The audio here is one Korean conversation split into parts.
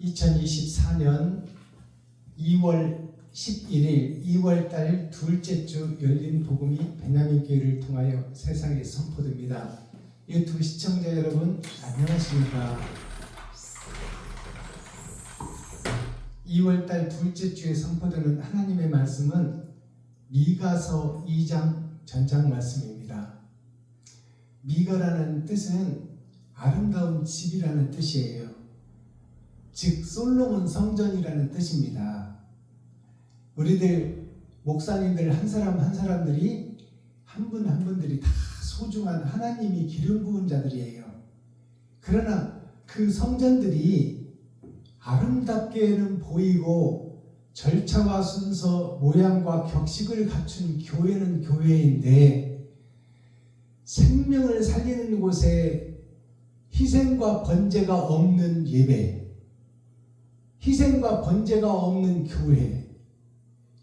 2024년 2월 11일 2월달 둘째 주 열린 복음이 베냐민 교회를 통하여 세상에 선포됩니다. 유튜브 시청자 여러분 안녕하십니까? 2월달 둘째 주에 선포되는 하나님의 말씀은 미가서 2장 전장 말씀입니다. 미가라는 뜻은 아름다운 집이라는 뜻이에요. 즉 솔로몬 성전이라는 뜻입니다. 우리들 목사님들 한 사람 한 사람들이 한 분 한 분들이 다 소중한 하나님이 기름 부은 자들이에요. 그러나 그 성전들이 아름답게는 보이고 절차와 순서, 모양과 격식을 갖춘 교회는 교회인데 생명을 살리는 곳에 희생과 번제가 없는 예배, 희생과 번제가 없는 교회,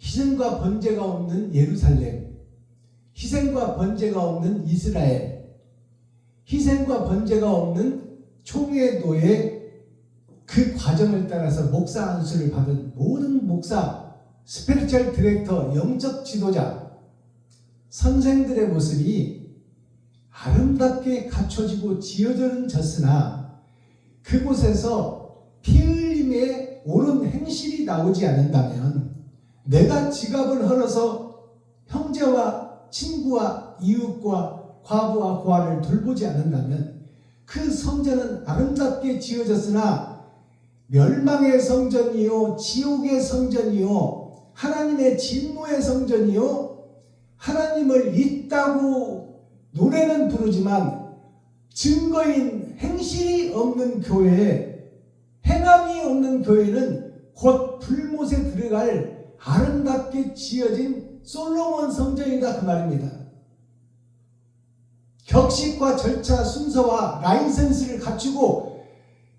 희생과 번제가 없는 예루살렘, 희생과 번제가 없는 이스라엘, 희생과 번제가 없는 총회도의 그 과정을 따라서 목사 안수를 받은 모든 목사, 스피리추얼 디렉터, 영적 지도자, 선생들의 모습이 아름답게 갖춰지고 지어졌으나 그곳에서 피 흘림의 옳은 행실이 나오지 않는다면, 내가 지갑을 헐어서 형제와 친구와 이웃과 과부와 고아를 돌보지 않는다면 그 성전은 아름답게 지어졌으나 멸망의 성전이요, 지옥의 성전이요, 하나님의 진노의 성전이요, 하나님을 있다고 노래는 부르지만 증거인 행실이 없는 교회, 행함이 없는 교회는 곧 불못에 들어갈 아름답게 지어진 솔로몬 성전이다 그 말입니다. 격식과 절차, 순서와 라이선스를 갖추고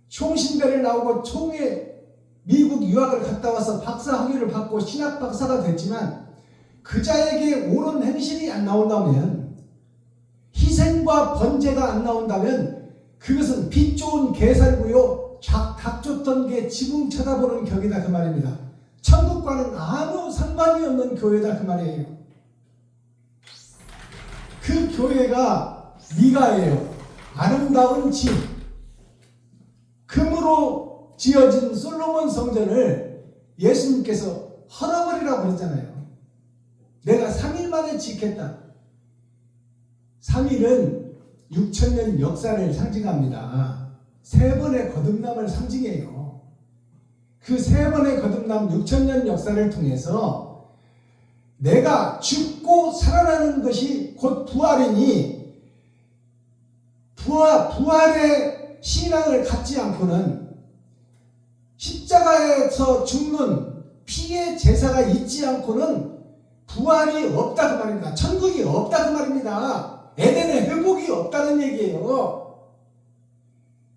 총신배를 나오고 총회 미국 유학을 갔다 와서 박사 학위를 받고 신학 박사가 됐지만 그 자에게 옳은 행실이 안 나온다면, 희생과 번제가 안 나온다면 그것은 빛 좋은 개살구요, 닭 쫓던 게 지붕 쳐다보는 격이다 그 말입니다. 천국과는 아무 상관이 없는 교회다 그 말이에요. 그 교회가 미가예요. 아름다운 집, 금으로 지어진 솔로몬 성전을 예수님께서 헐어버리라고 했잖아요. 내가 3일 만에 짓겠다. 3일은 6,000년 역사를 상징합니다. 3번의 거듭남을 상징해요. 그 3번의 거듭남 6,000년 역사를 통해서 내가 죽고 살아나는 것이 곧 부활이니, 부활의 신앙을 갖지 않고는, 십자가에서 죽는 피의 제사가 있지 않고는 부활이 없다 그 말입니다. 천국이 없다 그 말입니다. 에덴의 회복이 없다는 얘기예요.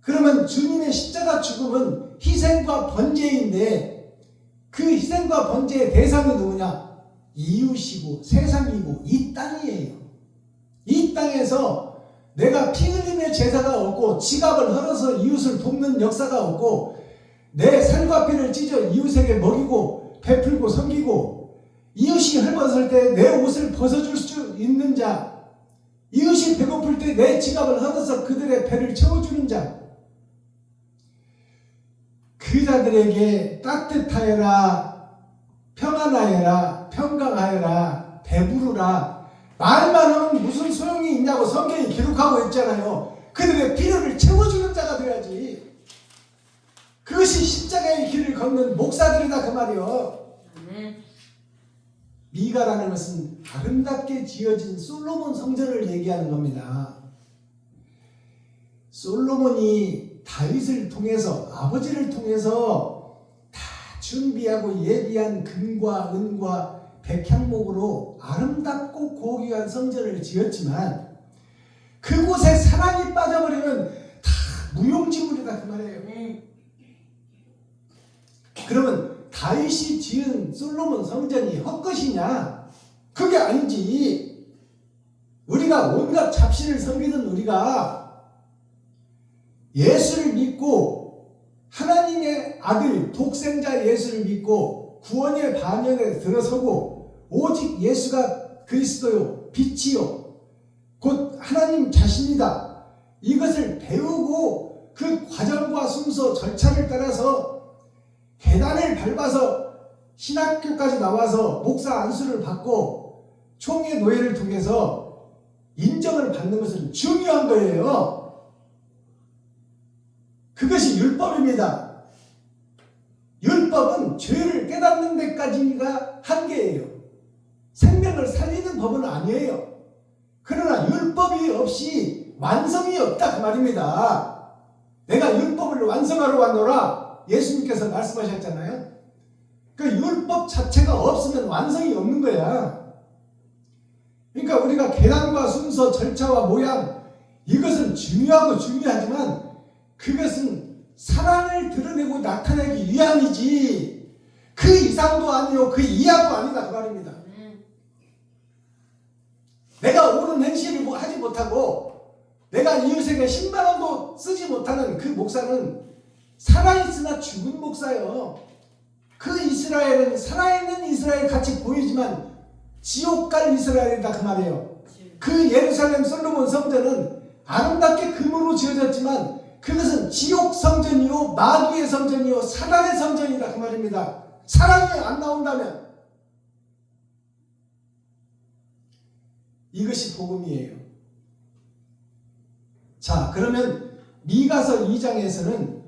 그러면 주님의 십자가 죽음은 희생과 번제인데, 그 희생과 번제의 대상이 누구냐? 이웃이고 세상이고 이 땅이에요. 이 땅에서 내가 피 흘림의 제사가 없고, 지갑을 헐어서 이웃을 돕는 역사가 없고, 내 살과 피를 찢어 이웃에게 먹이고 베풀고 섬기고, 이웃이 헐벗을 때 내 옷을 벗어줄 수 있는 자, 이웃이 배고플 때 내 지갑을 헐어서 그들의 배를 채워주는 자, 그 자들에게 따뜻하여라, 평안하여라, 평강하여라, 배부르라, 말만 하면 무슨 소용이 있냐고 성경이 기록하고 있잖아요. 그들의 필요를 채워주는 자가 돼야지. 그것이 십자가의 길을 걷는 목사들이다 그 말이요. 미가라는 것은 아름답게 지어진 솔로몬 성전을 얘기하는 겁니다. 솔로몬이 다윗을 통해서, 아버지를 통해서 다 준비하고 예비한 금과 은과 백향목으로 아름답고 고귀한 성전을 지었지만 그곳에 사랑이 빠져버리면 다 무용지물이다 그 말이에요. 그러면 다윗이 지은 솔로몬 성전이 헛것이냐? 그게 아니지. 우리가 온갖 잡신을 섬기는 우리가 예수를 믿고 하나님 하나님의 아들 독생자 예수를 믿고 구원의 반열에 들어서고 오직 예수가 그리스도요 빛이요 곧 하나님 자신이다. 이것을 배우고 그 과정과 순서 절차를 따라서 계단을 밟아서 신학교까지 나와서 목사 안수를 받고 총회 노예를 통해서 인정을 받는 것은 중요한 거예요. 그것이 율법입니다. 율법은 죄를 깨닫는 데까지가 한계예요. 생명을 살리는 법은 아니에요. 그러나 율법이 없이 완성이 없다 그 말입니다. 내가 율법을 완성하러 왔노라 예수님께서 말씀하셨잖아요. 그 율법 자체가 없으면 완성이 없는 거야. 그러니까 우리가 계단과 순서, 절차와 모양 이것은 중요하고 중요하지만 그것은 사랑을 드러내고 나타내기 위함이지 그 이상도 아니요 그 이하도 아니다 그 말입니다. 내가 옳은 행실을 하지 못하고 내가 이웃에게 10만 원도 쓰지 못하는 그 목사는 살아있으나 죽은 목사요. 그 이스라엘은 살아있는 이스라엘 같이 보이지만 지옥 갈 이스라엘이다 그 말이에요. 그 예루살렘 솔로몬 성전은 아름답게 금으로 지어졌지만 그것은 지옥 성전이요 마귀의 성전이요 사단의 성전이다 그 말입니다. 사랑이 안 나온다면 이것이 복음이에요. 자, 그러면 미가서 2장에서는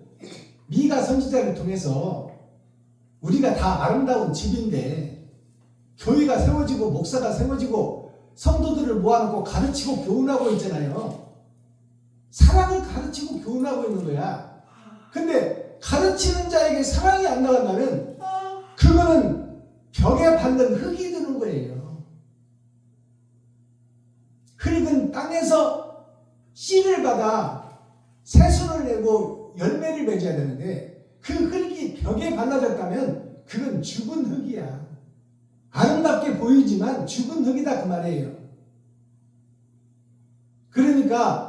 미가 선지자를 통해서 우리가 다 아름다운 집인데 교회가 세워지고 목사가 세워지고 성도들을 모아놓고 가르치고 교훈하고 있잖아요. 사랑을 가르치고 교훈하고 있는 거야. 근데 가르치는 자에게 사랑이 안 나간다면 그거는 벽에 박는 흙이 드는 거예요. 흙은 땅에서 씨를 받아 새순을 내고 열매를 맺어야 되는데 그 흙이 벽에 발라졌다면 그건 죽은 흙이야. 아름답게 보이지만 죽은 흙이다 그 말이에요. 그러니까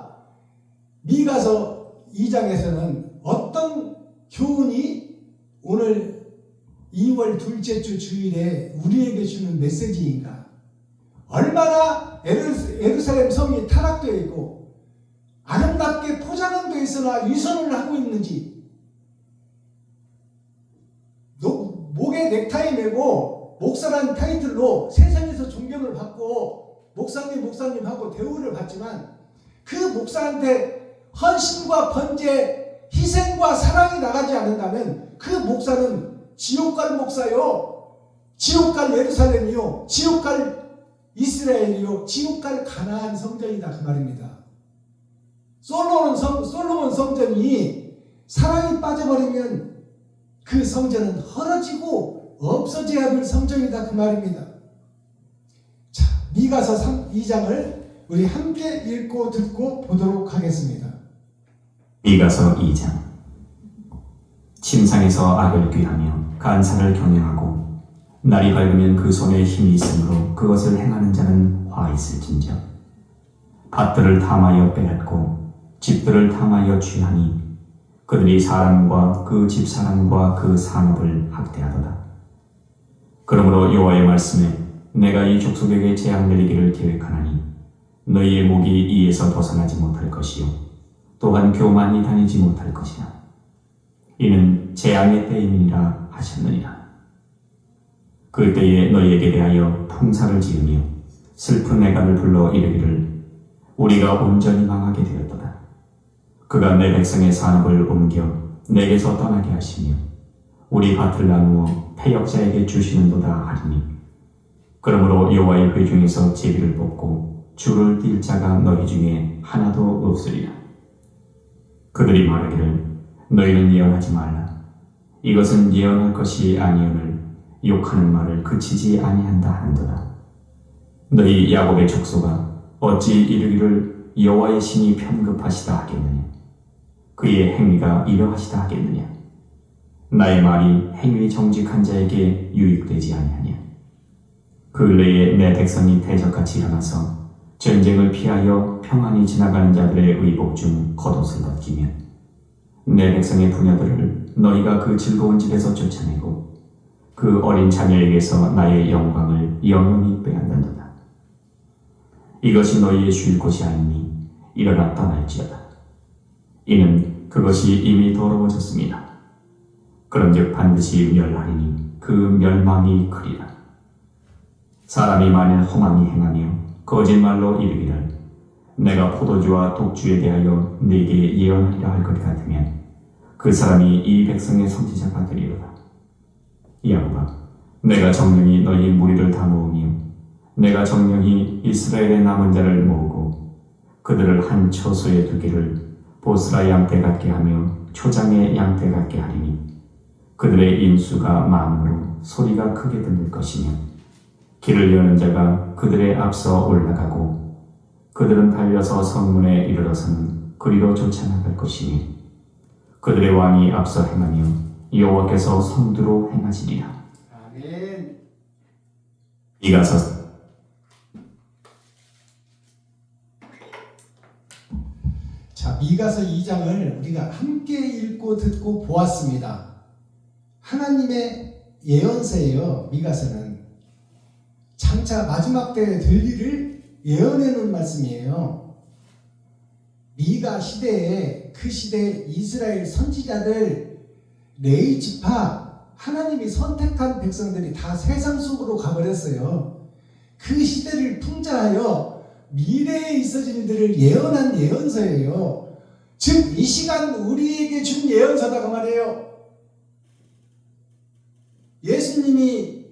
미가서 2장에서는 어떤 교훈이 오늘 2월 둘째 주 주일에 우리에게 주는 메시지인가? 얼마나 예루살렘 성이 타락되어 있고 아름답게 포장은 되어 있으나 위선을 하고 있는지 목에 넥타이 메고 목사라는 타이틀로 세상에서 존경을 받고 목사님 하고 대우를 받지만 그 목사한테 헌신과 번제, 희생과 사랑이 나가지 않는다면 그 목사는 지옥 갈 목사요, 지옥 갈 예루살렘이요, 지옥 갈 이스라엘이요, 지옥 갈 가나안 성전이다 그 말입니다. 솔로몬 성전이 사랑이 빠져버리면 그 성전은 헐어지고 없어져야 할 성전이다 그 말입니다. 자, 미가서 2장을 우리 함께 읽고 듣고 보도록 하겠습니다. 미가서 2장. 침상에서 악을 귀하며 간사를 경영하고 날이 밝으면 그 손에 힘이 있으므로 그것을 행하는 자는 화 있을진저. 밭들을 탐하여 빼앗고 집들을 탐하여 취하니 그들이 사람과 그 집사람과 그 산업을 학대하도다. 그러므로 여호와의 말씀에 내가 이 족속에게 재앙 내리기를 계획하나니 너희의 목이 이에서 벗어나지 못할 것이요 또한 교만이 다니지 못할 것이라. 이는 재앙의 때임이니라 하셨느니라. 그때에 너희에게 대하여 통사를 지으며 슬픈 애가를 불러 이르기를 우리가 온전히 망하게 되었도다. 그가 내 백성의 산업을 옮겨 내게서 떠나게 하시며 우리 밭을 나누어 패역자에게 주시는도다 하리니 그러므로 여호와의 회중에서 제비를 뽑고 줄을 띌 자가 너희 중에 하나도 없으리라. 그들이 말하기를 너희는 예언하지 말라. 이것은 예언할 것이 아니오늘 욕하는 말을 그치지 아니한다 한도다. 너희 야곱의 족속아 어찌 이르기를 여호와의 신이 편급하시다 하겠느냐. 그의 행위가 이러하시다 하겠느냐. 나의 말이 행위 정직한 자에게 유익되지 아니하냐. 근래에 내 백성이 대적같이 일어나서 전쟁을 피하여 평안히 지나가는 자들의 의복 중 겉옷을 벗기며 내 백성의 부녀들을 너희가 그 즐거운 집에서 쫓아내고 그 어린 자녀에게서 나의 영광을 영원히 빼앗는도다. 이것이 너희의 쉴 곳이 아니니 일어나 떠날지어다. 이는 그것이 이미 더러워졌습니다. 그런즉 반드시 멸하리니 그 멸망이 크리라. 사람이 만일 험하게 행하며 거짓말로 이르기를 내가 포도주와 독주에 대하여 네게 예언하리라 할 것 같으면 그 사람이 이 백성의 선지자가 되리로다. 야곱아, 내가 정령이 너희 무리를 다 모으며 내가 정령이 이스라엘의 남은 자를 모으고 그들을 한 처소에 두기를 보스라 양떼 같게 하며 초장의 양떼 같게 하리니 그들의 인수가 많으므로 소리가 크게 들릴 것이며 길을 여는 자가 그들의 앞서 올라가고 그들은 달려서 성문에 이르러서는 그리로 쫓아나갈 것이니 그들의 왕이 앞서 행하며 여호와께서 성두로 행하시리라. 아멘. 미가서 자, 미가서 2장을 우리가 함께 읽고 듣고 보았습니다. 하나님의 예언서예요. 미가서는 장차 마지막 때에 될 일을 예언해 놓은 말씀이에요. 미가 시대에 그 시대 이스라엘 선지자들 레위 지파 하나님이 선택한 백성들이 다 세상 속으로 가버렸어요. 그 시대를 풍자하여 미래에 있어질 일들을 예언한 예언서예요. 즉 이 시간 우리에게 준 예언서다 그 말이에요. 예수님이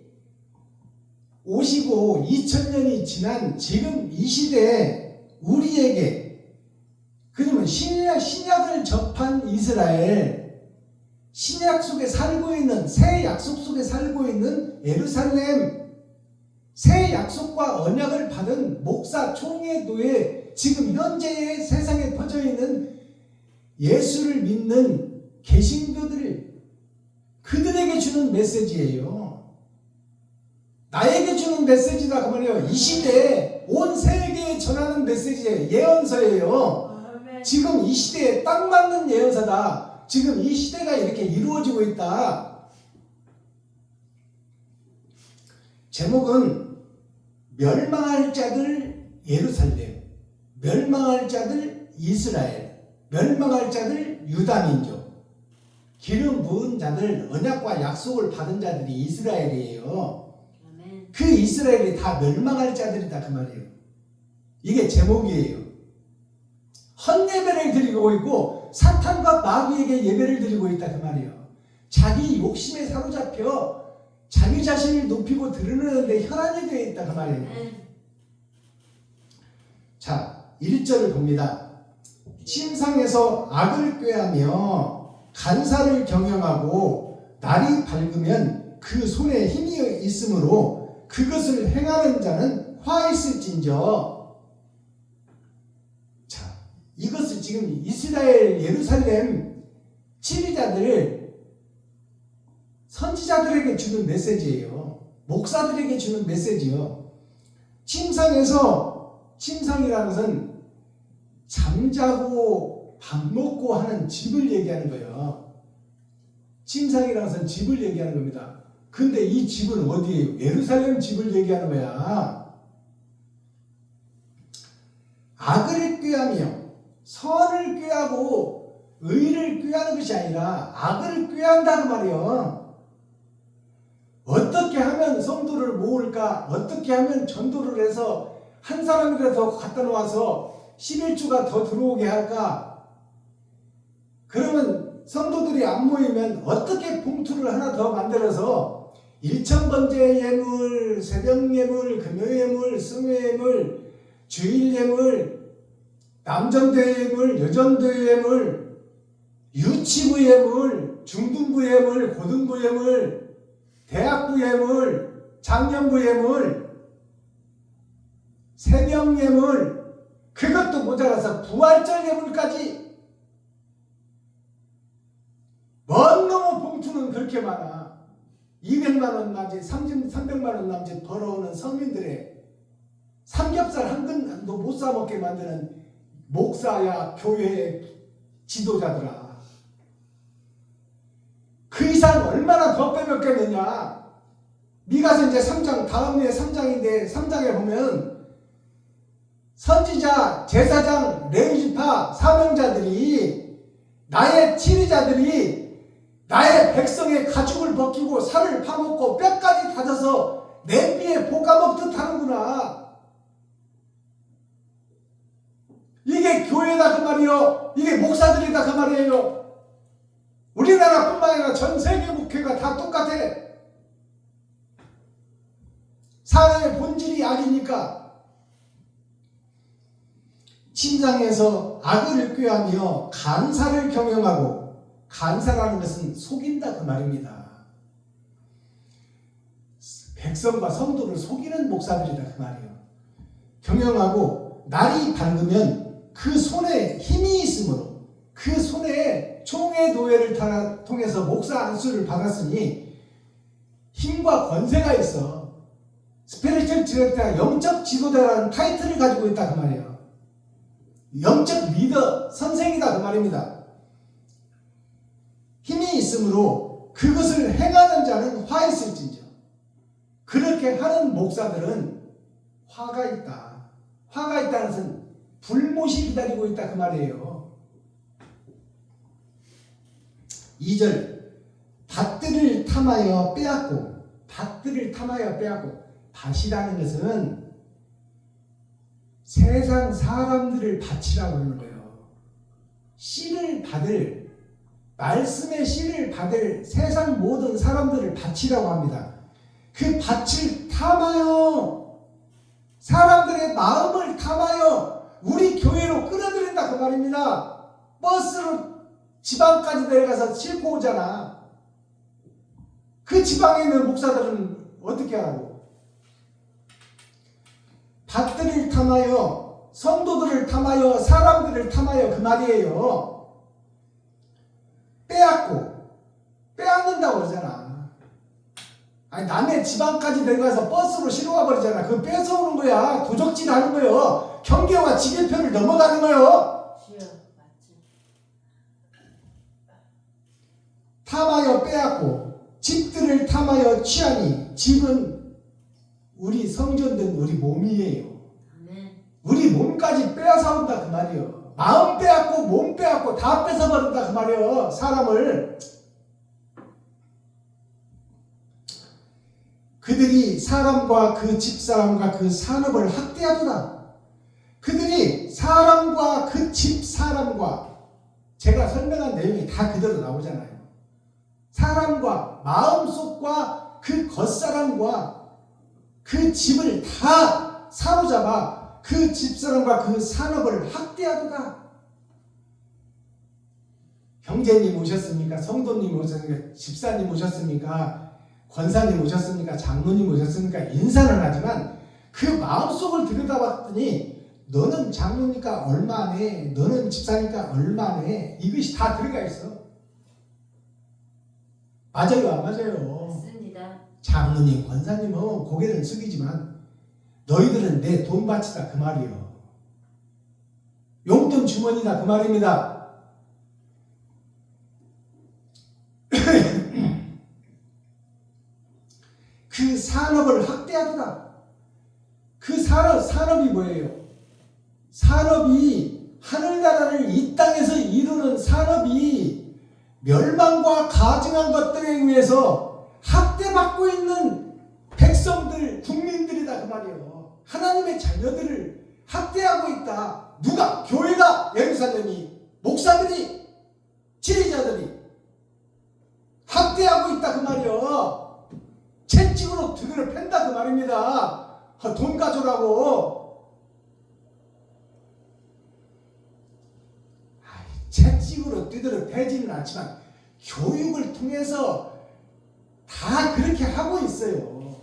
오시고 2000년이 지난 지금 이 시대에 우리에게, 그러면 신약을 접한 이스라엘, 신약 속에 살고 있는, 새 약속 속에 살고 있는 예루살렘, 새 약속과 언약을 받은 목사 총회도에 지금 현재의 세상에 퍼져 있는 예수를 믿는 개신교들, 그들에게 주는 메시지예요. 나에게 주는 메시지다 그 말이에요. 이 시대에 온 세계에 전하는 메시지예요. 예언서예요. 지금 이 시대에 딱 맞는 예언서다. 지금 이 시대가 이렇게 이루어지고 있다. 제목은 멸망할 자들 예루살렘, 멸망할 자들 이스라엘, 멸망할 자들 유다민족, 기름 부은 자들, 언약과 약속을 받은 자들이 이스라엘이에요. 그 이스라엘이 다 멸망할 자들이다 그 말이에요. 이게 제목이에요. 헛예배를 드리고 있고 사탄과 마귀에게 예배를 드리고 있다 그 말이에요. 자기 욕심에 사로잡혀 자기 자신을 높이고 드러내는데 혈안이 되어 있다 그 말이에요. 자, 1절을 봅니다. 침상에서 악을 꾀하며 간사를 경영하고 날이 밝으면 그 손에 힘이 있으므로 그것을 행하는 자는 화 있을진저. 자, 이것을 지금 이스라엘 예루살렘 지리자들, 선지자들에게 주는 메시지예요. 목사들에게 주는 메시지요. 침상이라는 것은 잠자고 밥 먹고 하는 집을 얘기하는 거예요. 침상이라는 것은 집을 얘기하는 겁니다. 근데 이 집은 어디예요? 예루살렘 집을 얘기하는 거야. 악을 꾀하며 선을 꾀하고 의를 꾀하는 것이 아니라 악을 꾀한다는 말이에요. 어떻게 하면 성도를 모을까? 어떻게 하면 전도를 해서 한 사람이라도 갖다 놓아서 11주가 더 들어오게 할까? 그러면 성도들이 안 모이면 어떻게 봉투를 하나 더 만들어서 일천번제 예물, 새벽 예물, 금요 예물, 승회 예물, 주일 예물, 남전대 예물, 여전대 예물, 유치부 예물, 중등부 예물, 고등부 예물, 대학부 예물, 장년부 예물, 새벽 예물, 그것도 모자라서 부활절 예물까지 먼 놈의 봉투는 그렇게 많아. 200만원 남짓, 300만원 남짓 벌어오는 서민들의 삼겹살 한 근도 못 사먹게 만드는 목사야 교회 지도자들아. 이상 얼마나 더 빼먹겠느냐. 미가서 이제 3장, 다음 후에 3장인데 3장에 보면 선지자, 제사장, 레위지파, 사명자들이 나의 치리자들이 나의 백성의 가죽을 벗기고 살을 파먹고 뼈까지 다져서 냄비에 볶아먹듯 하는구나. 이게 교회다 그 말이요. 이게 목사들이다 그 말이에요. 우리나라뿐만 아니라 전 세계 목회가 다 똑같아. 사람의 본질이 악이니까. 침상에서 악을 꾀하며 간사를 경영하고, 간사라는 것은 속인다 그 말입니다. 백성과 성도를 속이는 목사들이다 그 말이에요. 경영하고 날이 밝으면 그 손에 힘이 있으므로, 그 손에 총의 도회를 통해서 목사 안수를 받았으니 힘과 권세가 있어. 스피리추얼 디렉터가 영적 지도자라는 타이틀을 가지고 있다 그 말이에요. 영적 리더, 선생이다 그 말입니다. 힘이 있으므로 그것을 행하는 자는 화 있을진저. 그렇게 하는 목사들은 화가 있다. 화가 있다는 것은 불못이 기다리고 있다 그 말이에요. 2절 밭들을 탐하여 빼앗고, 밭들을 탐하여 빼앗고, 밭이라는 것은 세상 사람들을 밭이라고 하는 거예요. 씨를 받을, 말씀의 씨를 받을 세상 모든 사람들을 밭이라고 합니다. 그 밭을 탐하여, 사람들의 마음을 탐하여 우리 교회로 끌어들인다 그 말입니다. 버스로 지방까지 내려가서 싣고 오잖아. 그 지방에 있는 목사들은 어떻게 하고? 밭들을 탐하여, 성도들을 탐하여, 사람들을 탐하여 그 말이에요. 빼앗고, 빼앗는다고 그러잖아. 아니, 남의 지방까지 내려가서 버스로 실어가 버리잖아. 그거 뺏어오는 거야. 도적질 하는 거예요. 경계와 지계표를 넘어가는 거예요. 탐하여 빼앗고 집들을 탐하여 취하니, 집은 우리 성전된 우리 몸이에요. 우리 몸까지 빼앗아 온다 그 말이에요. 마음 빼앗고 몸 빼앗고 다 뺏어버린다 그 말이에요. 사람을. 그들이 사람과 그 집사람과 그 산업을 학대하도다. 그들이 사람과 그 집사람과, 제가 설명한 내용이 다 그대로 나오잖아요. 사람과 마음속과 그 겉사람과 그 집을 다 사로잡아 그 집사람과 그 산업을 학대하도다. 형제님 오셨습니까? 성도님 오셨습니까? 집사님 오셨습니까? 권사님 오셨습니까? 장로님 오셨습니까? 인사는 하지만 그 마음속을 들여다봤더니 너는 장로니까 얼마네, 너는 집사니까 얼마네, 이것이 다 들어가 있어. 맞아요, 안 맞아요? 맞습니다. 장로님, 권사님은 고개를 숙이지만 너희들은 내 돈바치다 그 말이에요. 용돈 주머니다 그 말입니다. 그 산업을 학대하더라. 그 산업이 뭐예요? 산업이, 하늘나라를 이 땅에서 이루는 산업이 멸망과 가증한 것들에 의해서 학대받고 있는 백성들, 국민들이다 그 말이에요. 하나님의 자녀들을 학대하고 있다. 누가? 교회가, 예루살렘이, 목사들이, 지휘자들이 학대하고 있다 그 말이에요. 채찍으로 두드려 팬다 그 말입니다. 돈 가져라고. 채찍으로 두드려 패지는 않지만 교육을 통해서 다 그렇게 하고 있어요.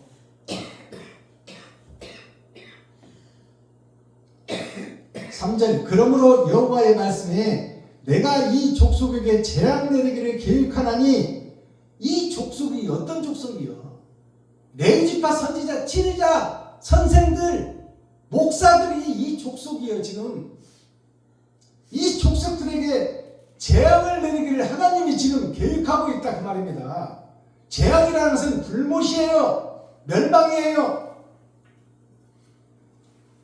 3절 그러므로 여호와의 말씀에 내가 이 족속에게 재앙 내리기를 계획하나니, 이 족속이 어떤 족속이요? 레위지파, 선지자, 치리자, 선생들, 목사들이 이 족속이에요. 지금 이 족속들에게 재앙을 내리기를 하나님이 지금 계획하고 있다 그 말입니다. 재앙이라는 것은 불못이에요. 멸망이에요.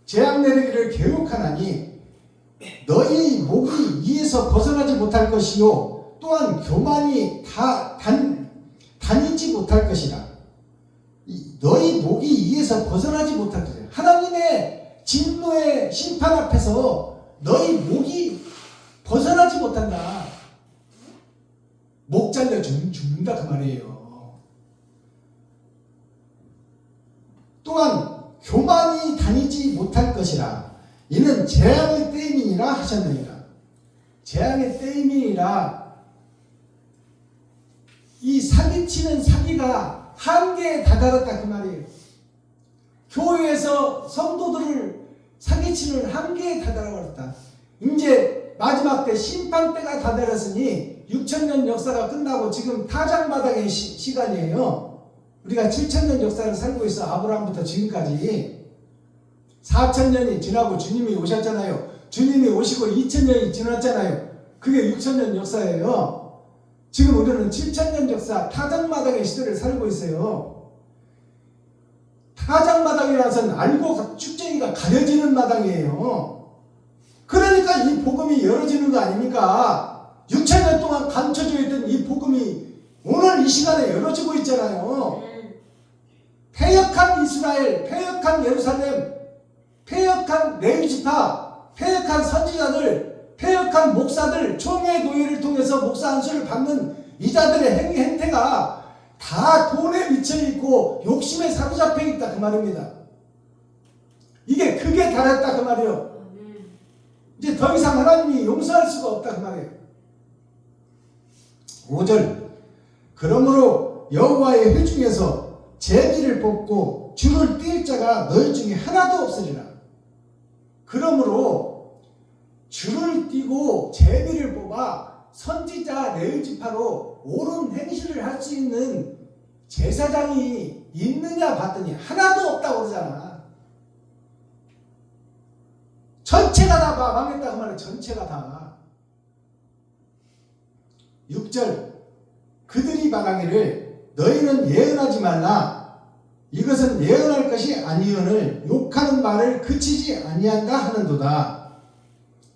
재앙 내리기를 계획하나니 너희 목이 이에서 벗어나지 못할 것이요 또한 교만이 다니지 못할 것이라. 너희 목이 이에서 벗어나지 못할 것이라. 하나님의 진노의 심판 앞에서 너희 목이 벗어나지 못한다. 목 잘려 죽는다 그 말이에요. 또한 교만이 다니지 못할 것이라. 이는 재앙의 때임이니라 하셨느니라. 재앙의 때임이니라. 이 사기치는 사기가 한계에 다다랐다 그 말이에요. 교회에서 성도들을 사기치는 한계에 다다라버렸다. 이제 마지막 때 심판 때가 다다랐으니 6천년 역사가 끝나고 지금 타작마당의 시간이에요. 우리가 7천년 역사를 살고 있어. 아브라함부터 지금까지 4천년이 지나고 주님이 오셨잖아요. 주님이 오시고 2000년이 지났잖아요. 그게 6천년 역사예요. 지금 우리는 7천년 역사 타작마당의 시대를 살고 있어요. 타작마당이라서는 알고 축제기가 가려지는 마당이에요. 그러니까 이 복음이 열어지는 거 아닙니까? 6천년 동안 감춰져 있던 이 복음이 오늘 이 시간에 열어지고 있잖아요. 패역한 이스라엘, 패역한 예루살렘, 패역한 레위지파, 패역한 선지자들, 패역한 목사들, 총회 노예를 통해서 목사 안수를 받는 이자들의 행태가 다 돈에 미쳐있고 욕심에 사로잡혀 있다 그 말입니다. 이게 극에 달했다 그 말이에요. 이제 더 이상 하나님이 용서할 수가 없다 그 말이에요. 5절 그러므로 여호와의 회 중에서 제비를 뽑고 줄을 띨 자가 너희 중에 하나도 없으리라. 그러므로 줄을 띄고 제비를 뽑아 선지자 레위지파로 옳은 행실을 할 수 있는 제사장이 있느냐 봤더니 하나도 없다고 그러잖아. 전체가 다 망했다 그 말이야. 전체가 다. 6절 그들이 말하기를 너희는 예언하지 말라. 이것은 예언할 것이 아니오늘 욕하는 말을 그치지 아니한다 하는도다.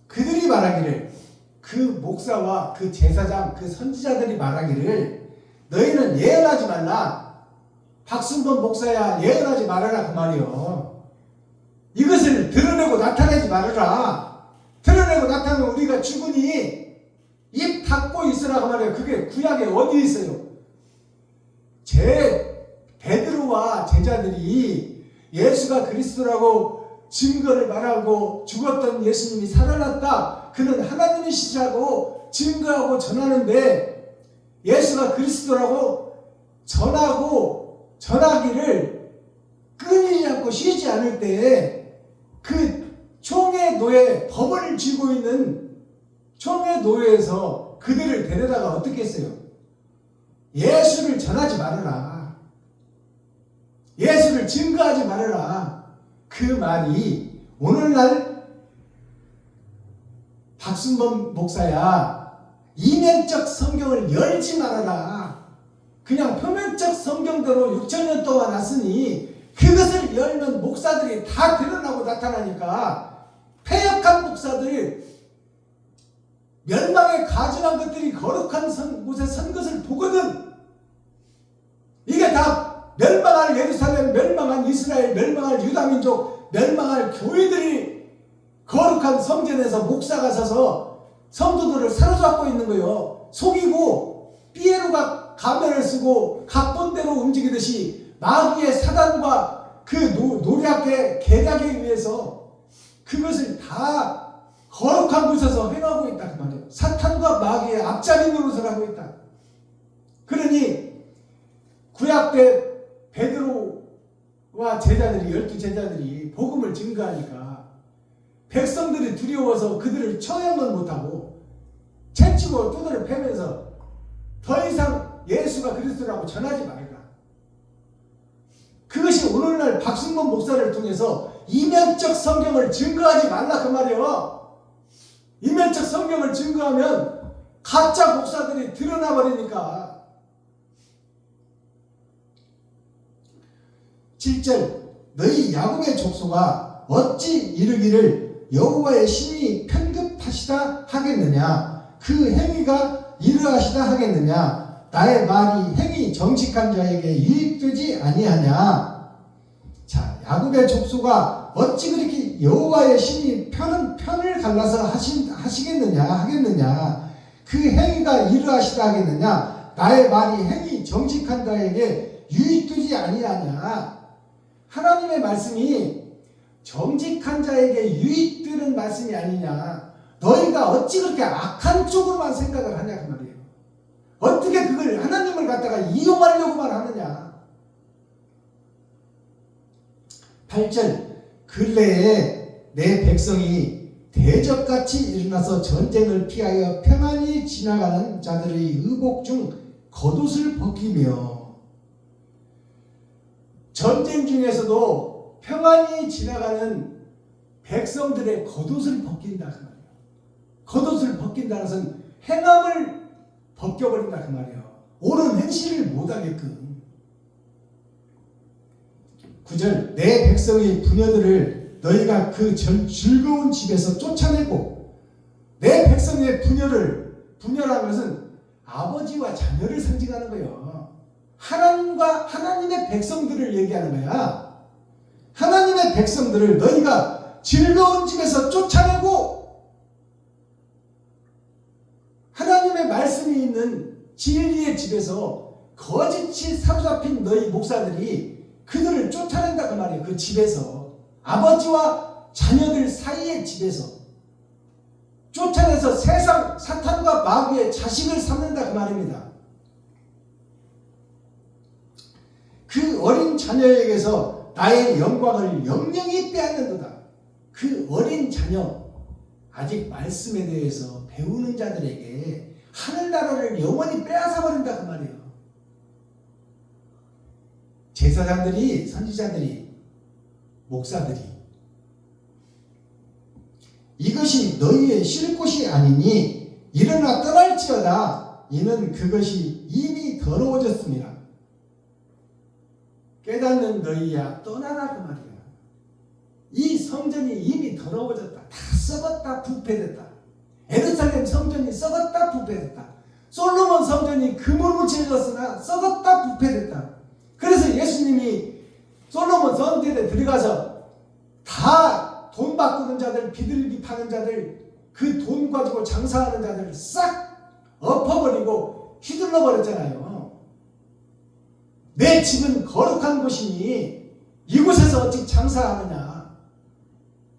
그들이 말하기를 그 목사와 그 제사장 그 선지자들이 말하기를 너희는 예언하지 말라. 박순범 목사야 예언하지 말아라 그 말이요. 이것을 드러내고 나타내지 말아라. 드러내고 나타내면 우리가 죽으니 입 닫고 있으라 그 말이에요. 그게 구약에 어디 있어요? 베드로와 제자들이 예수가 그리스도라고 증거를 말하고 죽었던 예수님이 살아났다. 그는 하나님이시라고 증거하고 전하는데 예수가 그리스도라고 전하기를 끊이지 않고 쉬지 않을 때에 그 총회 노예 법을 쥐고 있는 총회 노예에서 그들을 데려다가 어떻게 했어요? 예수를 전하지 말아라. 예수를 증거하지 말아라. 그 말이 오늘날 박순범 목사야 이면적 성경을 열지 말아라. 그냥 표면적 성경대로 6천년 동안 왔으니 그것을 열면 목사들이 다 드러나고 나타나니까 패역한 목사들이 멸망에 가증한 것들이 거룩한 곳에 선 것을 보거든. 이게 다 멸망할 예루살렘, 멸망한 이스라엘, 멸망할 유다민족, 멸망할 교회들이 거룩한 성전에서 목사가 서서 성도들을 사로잡고 있는 거예요. 속이고 피에로가 가면을 쓰고 각본대로 움직이듯이 마귀의 사단과 그 노략의 계략에 의해서 그것을 다 거룩한 곳에서 행하고 있다 그 말이에요. 사탄과 마귀의 앞자리 노릇을 하고 있다. 그러니 구약 때 베드로와 제자들이 12제자들이 복음을 증거하니까 백성들이 두려워서 그들을 처형은 못하고 채찍으로 두드려 패면서 더 이상 예수가 그리스도라고 전하지 말라. 그것이 오늘날 박순범 목사를 통해서 이면적 성경을 증거하지 말라 그 말이에요. 이면적 성경을 증거하면 가짜 목사들이 드러나 버리니까. 7절 너희 야곱의 족속아 어찌 이르기를 여호와의 신이 편급하시다 하겠느냐 그 행위가 이러하시다 하겠느냐 나의 말이 행위 정직한 자에게 유익되지 아니하냐. 자, 야곱의 족속아 어찌 그렇게 여호와의 신이 편을 갈라서 하겠느냐 그 행위가 이러하시다 하겠느냐 나의 말이 행위 정직한 자에게 유익되지 아니하냐. 하나님의 말씀이 정직한 자에게 유익되는 말씀이 아니냐. 너희가 어찌 그렇게 악한 쪽으로만 생각을 하냐 그 말이에요. 어떻게 그걸 하나님을 갖다가 이용하려고만 하느냐. 8절 근래에 내 백성이 대적같이 일어나서 전쟁을 피하여 평안히 지나가는 자들의 의복 중 겉옷을 벗기며. 전쟁 중에서도 평안히 지나가는 백성들의 겉옷을 벗긴다 그 말이에요. 겉옷을 벗긴다는 것은 행함을 벗겨버린다 그 말이에요. 옳은 행실을 못하게끔. 9절 내 백성의 부녀들을 너희가 그 즐거운 집에서 쫓아내고. 내 백성의 부녀라는 것은 아버지와 자녀를 상징하는 거예요. 하나님의 백성들을 얘기하는 거야. 하나님의 백성들을 너희가 즐거운 집에서 쫓아내고 하나님의 말씀이 있는 진리의 집에서 거짓이 사로잡힌 너희 목사들이 그들을 쫓아낸다 그 말이에요. 그 집에서 아버지와 자녀들 사이의 집에서 쫓아내서 세상 사탄과 마귀의 자식을 삼는다 그 말입니다. 그 어린 자녀에게서 나의 영광을 영영히 빼앗는도다. 그 어린 자녀 아직 말씀에 대해서 배우는 자들에게 하늘나라를 영원히 빼앗아 버린다 그 말이에요. 제사장들이, 선지자들이, 목사들이 이것이 너희의 쉴 곳이 아니니 일어나 떠날지어다. 이는 그것이 이미 더러워졌습니다. 깨닫는 너희야 떠나라 그 말이야. 이 성전이 이미 더러워졌다. 다 썩었다 부패됐다. 예루살렘 성전이 썩었다 부패됐다. 솔로몬 성전이 금으로 묻혀졌으나 썩었다 부패됐다. 그래서 예수님이 솔로몬 성전에 들어가서 다 돈 바꾸는 자들, 비둘기 파는 자들, 그 돈 가지고 장사하는 자들을 싹 엎어버리고 휘둘러 버렸잖아요. 내 집은 거룩한 곳이니 이곳에서 어찌 장사하느냐.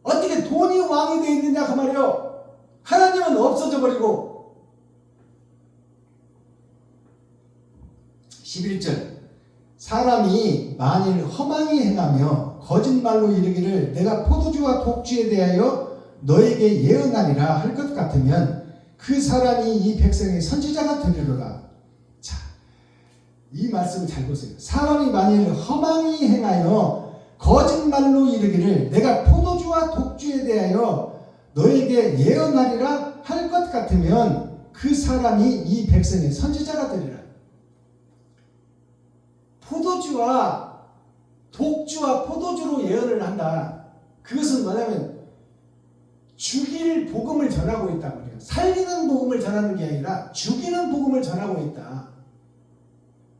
어떻게 돈이 왕이 되어 있느냐 그 말이요. 하나님은 없어져 버리고. 11절 사람이 만일 허망히 행하며 거짓말로 이르기를 내가 포도주와 독주에 대하여 너에게 예언하리라 할 것 같으면 그 사람이 이 백성의 선지자가 되리로다. 자, 이 말씀을 잘 보세요. 사람이 만일 허망히 행하여 거짓말로 이르기를 내가 포도주와 독주에 대하여 너에게 예언하리라 할 것 같으면 그 사람이 이 백성의 선지자가 되리라. 독주와 포도주로 예언을 한다. 그것은 뭐냐면 죽일 복음을 전하고 있다고 그래요. 살리는 복음을 전하는 게 아니라 죽이는 복음을 전하고 있다.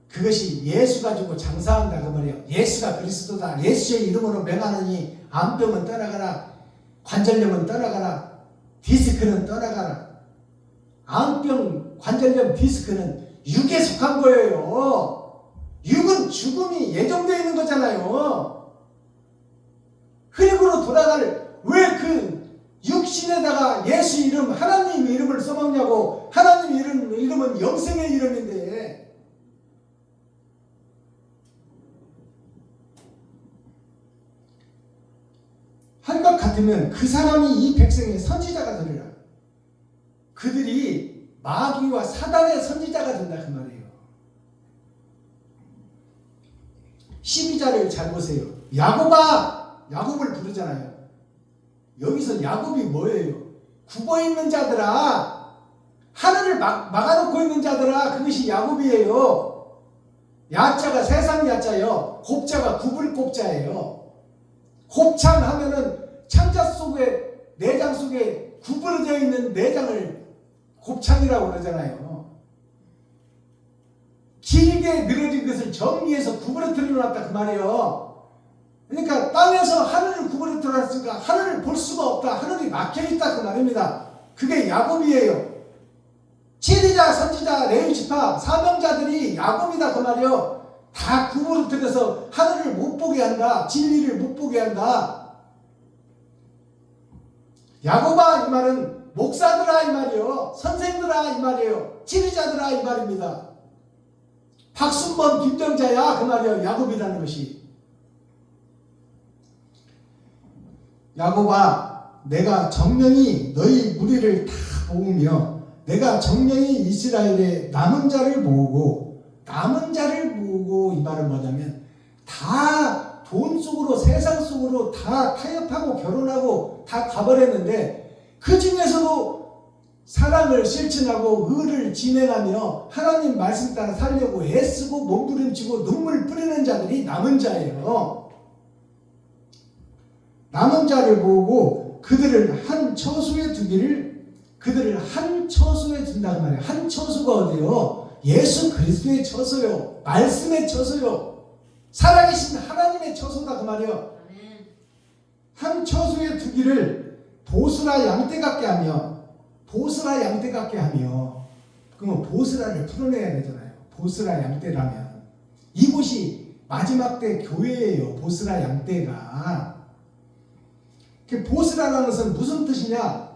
그것이 예수 가지고 장사한다 그 말이에요. 예수가 그리스도다. 예수의 이름으로 명하느니 암병은 떠나가라. 관절염은 떠나가라. 디스크는 떠나가라. 암병, 관절염, 디스크는 육에 속한 거예요. 육은 죽음이 예정되어 있는 거잖아요. 흙으로 돌아갈 왜 그 육신에다가 예수 이름, 하나님 이름을 써먹냐고. 하나님 이름은 영생의 이름인데. 할 것 같으면 그 사람이 이 백성의 선지자가 되리라. 그들이 마귀와 사단의 선지자가 된다 그 말이에요. 12절을 잘 보세요. 야곱아! 야곱을 부르잖아요. 여기서 야곱이 뭐예요? 죽어있는 자들아! 하늘을 막아놓고 있는 자들아, 그것이 야곱이에요. 야자가 세상 야자예요. 곱자가 구불 곱자예요. 곱창 하면은 창자 속에, 내장 속에 구부러져 있는 내장을 곱창이라고 그러잖아요. 길게 늘어진 것을 정리해서 구부러뜨려 놨다 그 말이에요. 그러니까 땅에서 하늘을 구부러뜨려 놨으니까 하늘을 볼 수가 없다. 하늘이 막혀있다 그 말입니다. 그게 야곱이에요. 지리자, 선지자, 레위지파, 사명자들이 야곱이다 그 말이에요. 다 구부러뜨려서 하늘을 못 보게 한다. 진리를 못 보게 한다. 야곱아 이 말은 목사들아 이 말이에요. 선생들아 이 말이에요. 지리자들아 이 말입니다. 박순범, 김정자야 그 말이에요. 야곱이라는 것이. 야곱아, 내가 정령이 너희 무리를 다 모으며 내가 정령이 이스라엘의 남은 자를 모으고 이 말은 뭐냐면 다 돈 속으로 세상 속으로 다 타협하고 결혼하고 다 가버렸는데 그 중에서도 사랑을 실천하고 의를 진행하며 하나님 말씀 따라 살려고 애쓰고 몸부림치고 눈물 뿌리는 자들이 남은 자예요. 남은 자를 모으고 그들을 한 처소에 두기를, 그들을 한 처소에 둔다는 말이에요. 한 처소가 어디요? 예수 그리스도의 처소요. 말씀의 처소요. 살아계신 하나님의 처소다 그 말이에요. 한 처소에 두기를 보스라 양떼 같게 하며, 보스라 양떼 같게 하며, 그러면 보스라를 풀어내야 되잖아요. 보스라 양떼라면 이곳이 마지막 때 교회예요. 보스라 양떼가. 보스라는 것은 무슨 뜻이냐?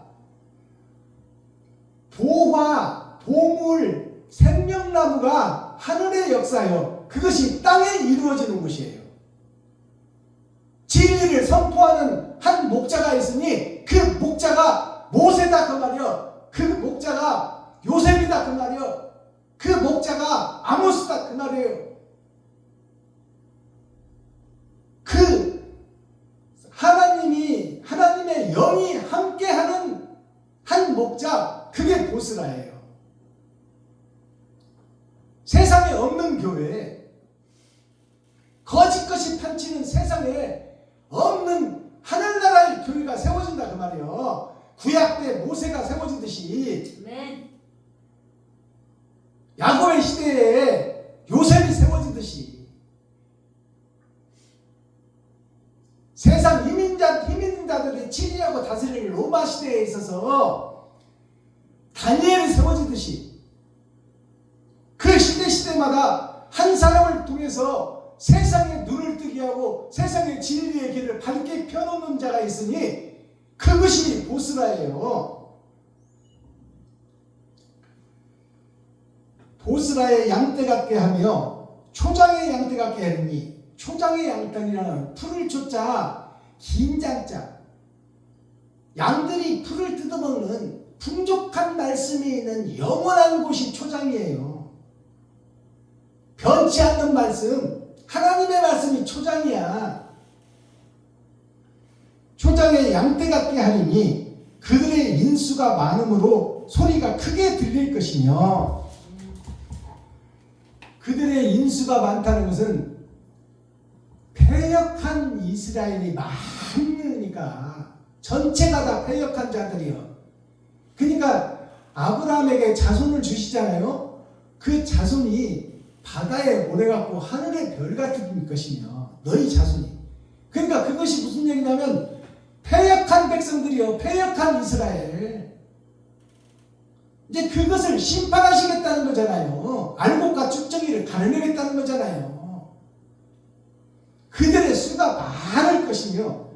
보화, 보물, 생명나무가 하늘의 역사요. 그것이 땅에 이루어지는 것이에요. 진리를 선포하는 한 목자가 있으니 그 목자가 모세다 그 말이요. 그 목자가 요셉이다 그 말이요. 그 목자가 아모스다 그 말이에요. 그 하나님의 영이 함께하는 한 목자, 그게 보스라예요. 세상에 없는 교회, 거짓것이 판치는 세상에 없는 하늘나라의 교회가 세워진다 그 말이에요. 구약 때 모세가 세워지듯이 야곱의 시대에 요셉이 세워지듯이 세상 힘있는자들이 치리하고 다스릴 로마 시대에 있어서 다니엘이 세워지듯이 그 시대마다 한 사람을 통해서 세상의 눈을 뜨게 하고 세상의 진리의 길을 밝게 펴놓는 자가 있으니 그것이 보스라예요. 보스라의 양떼 같게 하며 초장의 양떼 같게 하니, 초장의 양떼이라는 풀을 초자 긴 장자, 양들이 풀을 뜯어먹는 풍족한 말씀이 있는 영원한 곳이 초장이에요. 변치 않는 말씀, 하나님의 말씀이 초장이야. 초장의 양떼 같게 하리니 그들의 인수가 많으므로 소리가 크게 들릴 것이며, 그들의 인수가 많다는 것은 패역한 이스라엘이 많으니까, 전체가 다 패역한 자들이요. 그러니까 아브라함에게 자손을 주시잖아요. 그 자손이 바다에 모래 같고 하늘의 별 같은 것이며 너희 자손이. 그러니까 그것이 무슨 얘기냐면 패역한 백성들이요, 패역한 이스라엘. 이제 그것을 심판하시겠다는 거잖아요. 알곡과 쭉정이를 가려내겠다는 거잖아요. 그들의 수가 많을 것이며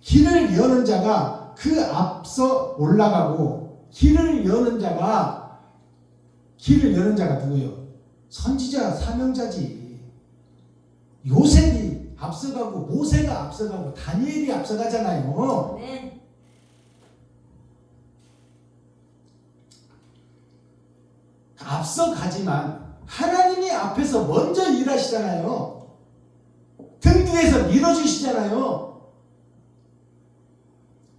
길을 여는 자가 그 앞서 올라가고, 길을 여는 자가 누구요? 선지자, 사명자지. 요셉이 앞서가고 모세가 앞서가고 다니엘이 앞서가잖아요. 네. 앞서가지만 하나님이 앞에서 먼저 일하시잖아요. 등 뒤에서 밀어주시잖아요.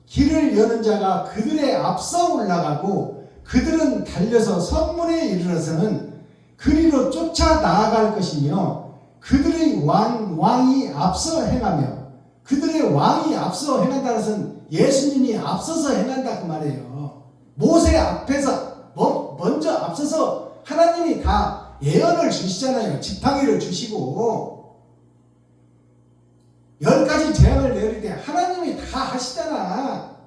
길을 여는 자가 그들의 앞서 올라가고 그들은 달려서 성문에 이르러서는 그리로 쫓아 나아갈 것이며 그들의 왕이 앞서 행하며 그들의 왕이 앞서 행한다는 것은 예수님이 앞서서 행한다 그 말이에요. 모세 앞에서 먼저 앞서서 하나님이 다 예언을 주시잖아요. 지팡이를 주시고 10가지 재앙을 내릴 때 하나님이 다 하시잖아.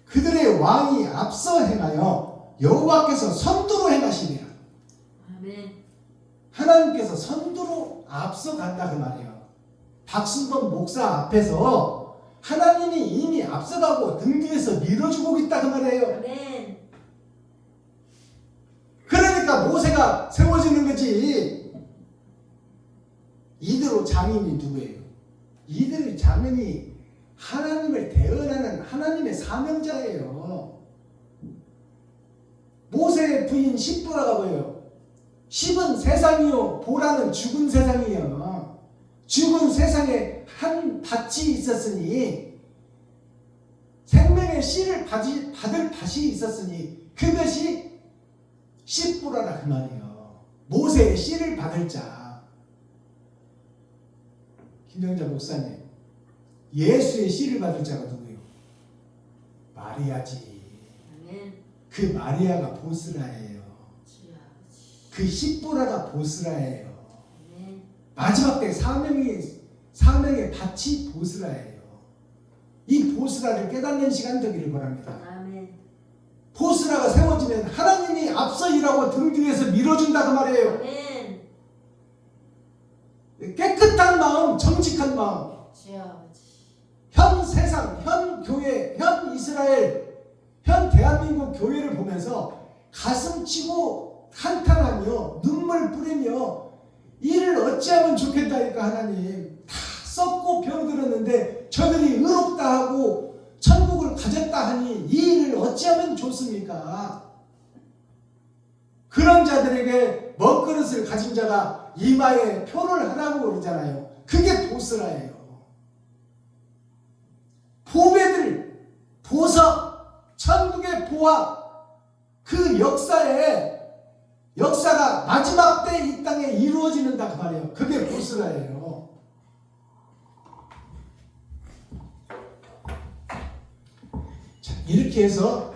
그들의 왕이 앞서 행하여 여호와께서 선두로 행하시리라. 아멘. 하나님께서 선두로 앞서 간다 그 말이에요. 박순범 목사 앞에서 하나님이 이미 앞서가고 등 뒤에서 밀어주고 있다 그 말이에요. 아멘. 그러니까 모세가 세워지는 거지. 이대로 장인이 누구예요? 이들의 장인이 하나님을 대언하는 하나님의 사명자예요. 모세의 부인 십보라가 뭐예요? 십은 세상이요, 보라는 죽은 세상이요. 죽은 세상에 한 밭이 있었으니 생명의 씨를 받을 밭이 있었으니 그것이 십보라라 그 말이에요. 모세의 씨를 받을 자. 김정자 목사님, 예수의 씨를 받을 자가 누구예요? 마리아지. 아멘. 그 마리아가 보스라예요. 주여 아버지. 그 십보라가 보스라예요. 아멘. 마지막 때 사명의 밭이 보스라예요. 이 보스라를 깨닫는 시간 되기를 바랍니다. 아멘. 보스라가 세워지면 하나님이 앞서 일하고 등 뒤에서 밀어준다 그 말이에요. 아멘. 깨끗한 마음, 정직한 마음, 주여 아버지. 현 세상, 현 교회, 현 이스라엘, 현 대한민국 교회를 보면서 가슴 치고 한탄하며 눈물 뿌리며 이를 어찌하면 좋겠다니까 하나님. 다 썩고 병들었는데 저들이 의롭다 하고 천국을 가졌다 하니 이 일을 어찌하면 좋습니까? 그런 자들에게 먹그릇을 가진 자가 이마에 표를 하라고 그러잖아요. 그게 보스라예요. 보배들, 보석, 천국의 보화, 그 역사가 마지막 때 이 땅에 이루어지는다 그 말이에요. 그게 보스라예요. 자, 이렇게 해서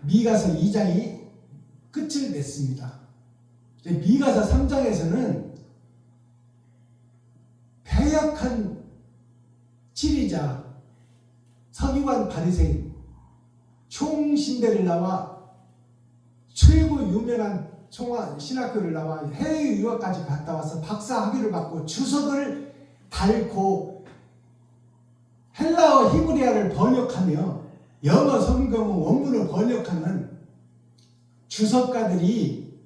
미가서 2장이 끝을 냈습니다. 이제 미가서 3장에서는 패역한 지리자 서기관 바리새인 총신데렐라와 최고 유명한 신학교를 나와 해외 유학까지 갔다 와서 박사 학위를 받고 주석을 달고 헬라어 히브리어를 번역하며 영어 성경 원문을 번역하는 주석가들이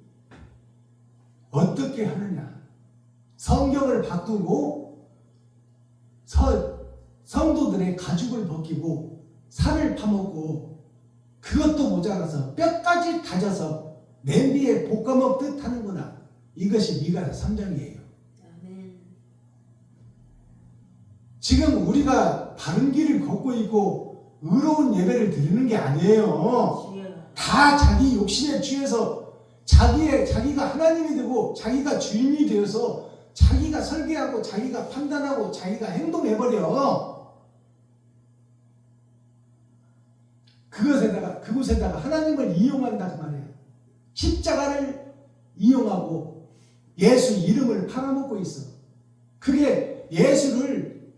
어떻게 하느냐? 성경을 바꾸고 성도들의 가죽을 벗기고 살을 파먹고 그것도 모자라서 뼈까지 다져서 냄비에 볶아 먹듯 하는구나. 이것이 미가서 3장이에요. 아멘. 지금 우리가 바른 길을 걷고 있고 의로운 예배를 드리는 게 아니에요. 주여. 다 자기 욕심에 취해서 자기가 하나님이 되고 자기가 주인이 되어서 자기가 설계하고 자기가 판단하고 자기가 행동해버려. 그곳에다가 하나님을 이용한다 그 말이에요. 십자가를 이용하고 예수 이름을 팔아먹고 있어. 그게 예수를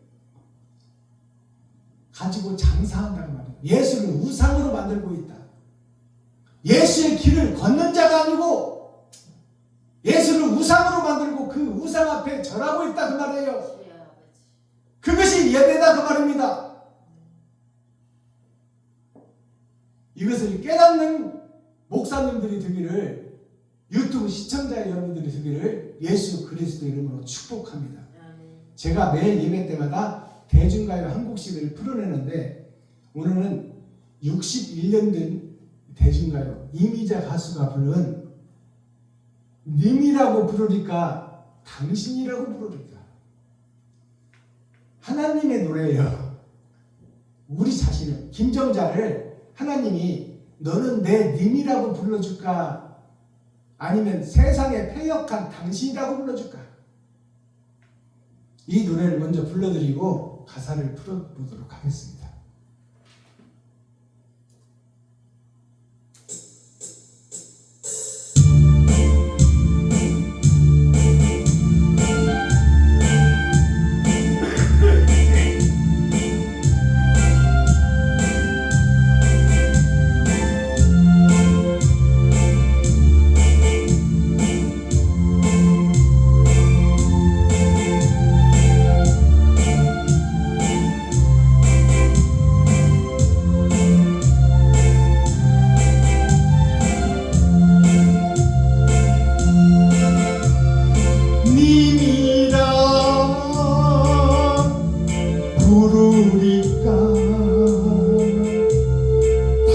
가지고 장사한다는 말이에요. 예수를 우상으로 만들고 있다. 예수의 길을 걷는 자가 아니고 예수를 우상으로 만들고 그 우상 앞에 절하고 있다 그 말이에요. 주여 아버지. 그것이 예배다 그 말입니다. 이것을 깨닫는 목사님들이 되기를, 유튜브 시청자 여러분들이 되기를 예수 그리스도 이름으로 축복합니다. 아멘. 제가 매 예배 때마다 대중가요 한 곡씩을 풀어내는데 오늘은 61년 된 대중가요 이미자 가수가 부른 님이라고 부르니까 당신이라고 부르니까 하나님의 노래예요. 우리 자신을, 김정자를 하나님이 너는 내 님이라고 불러줄까? 아니면 세상에 패역한 당신이라고 불러줄까? 이 노래를 먼저 불러드리고 가사를 풀어보도록 하겠습니다.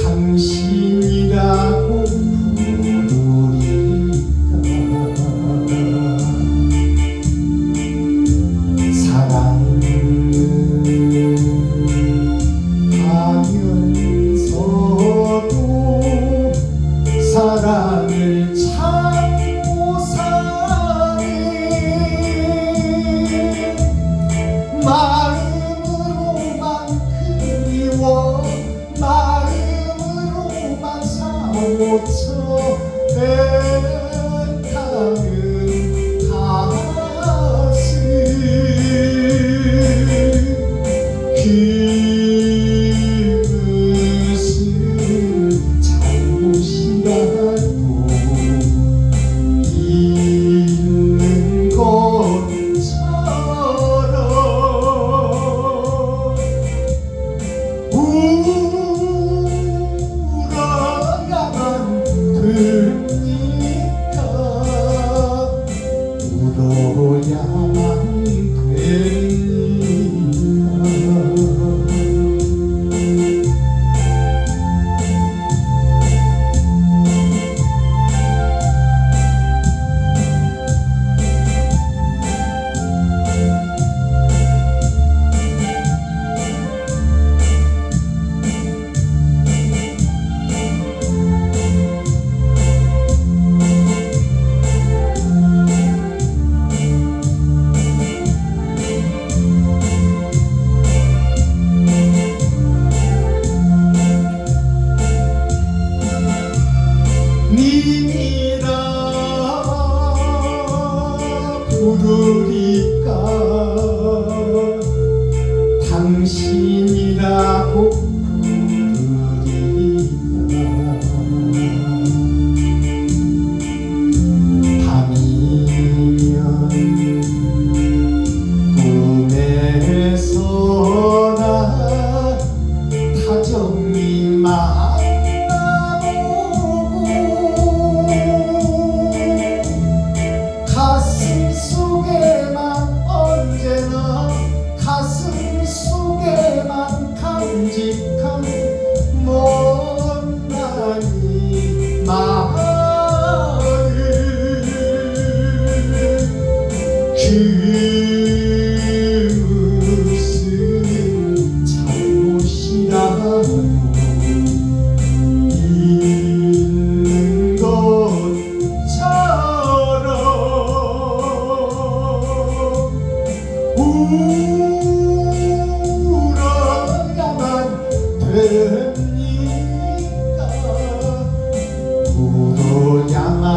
당신이라고 부르리까 사랑은 하면서도 사랑을 참고 사네 마음으로만 그리워 마음으로만 사고쳐 애타는 가슴 그것은 잘못이라도 있는 것처럼 울어야만 됩니까? 울어야만 님이라 부르리까 당신이라고 부르리까 밤이면 꿈에서나 다정히 가슴 속에만 언제나 가슴 속에만 간직한 못난이 마음 그것은 잘못이라도 있는 것처럼 울어야만 됩니까? 울어야만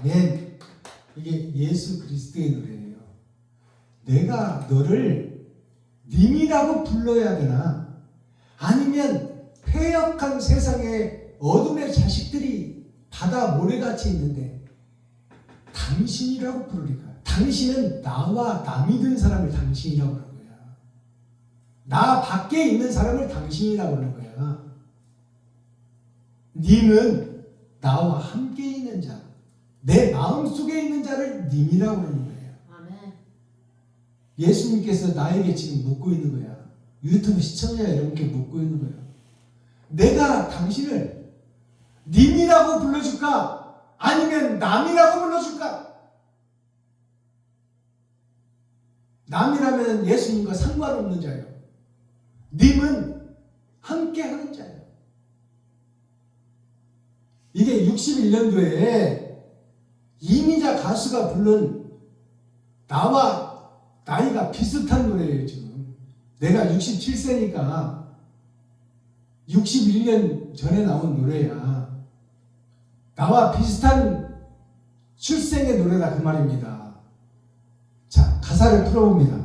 아멘. 이게 예수 그리스도의 노래예요. 내가 너를 님이라고 불러야 되나? 아니면 패역한 세상에 어둠의 자식들이 바다 모래같이 있는데 당신이라고 부르리까? 당신은 나와 남이 든 사람을 당신이라고 하는 거야. 나 밖에 있는 사람을 당신이라고 하는 거야. 님은 나와 함께 있는 자, 내 마음속에 있는 자를 님이라고 하는 거예요. 아멘. 예수님께서 나에게 지금 묻고 있는 거야. 유튜브 시청자 여러분께 묻고 있는 거예요. 내가 당신을 님이라고 불러줄까? 아니면 남이라고 불러줄까? 남이라면 예수님과 상관없는 자예요. 님은 함께 하는 자예요. 이게 61년도에 이미자 가수가 부른 나와 나이가 비슷한 노래예요. 지금 내가 67세니까 61년 전에 나온 노래야. 나와 비슷한 출생의 노래다 그 말입니다. 자, 가사를 풀어봅니다.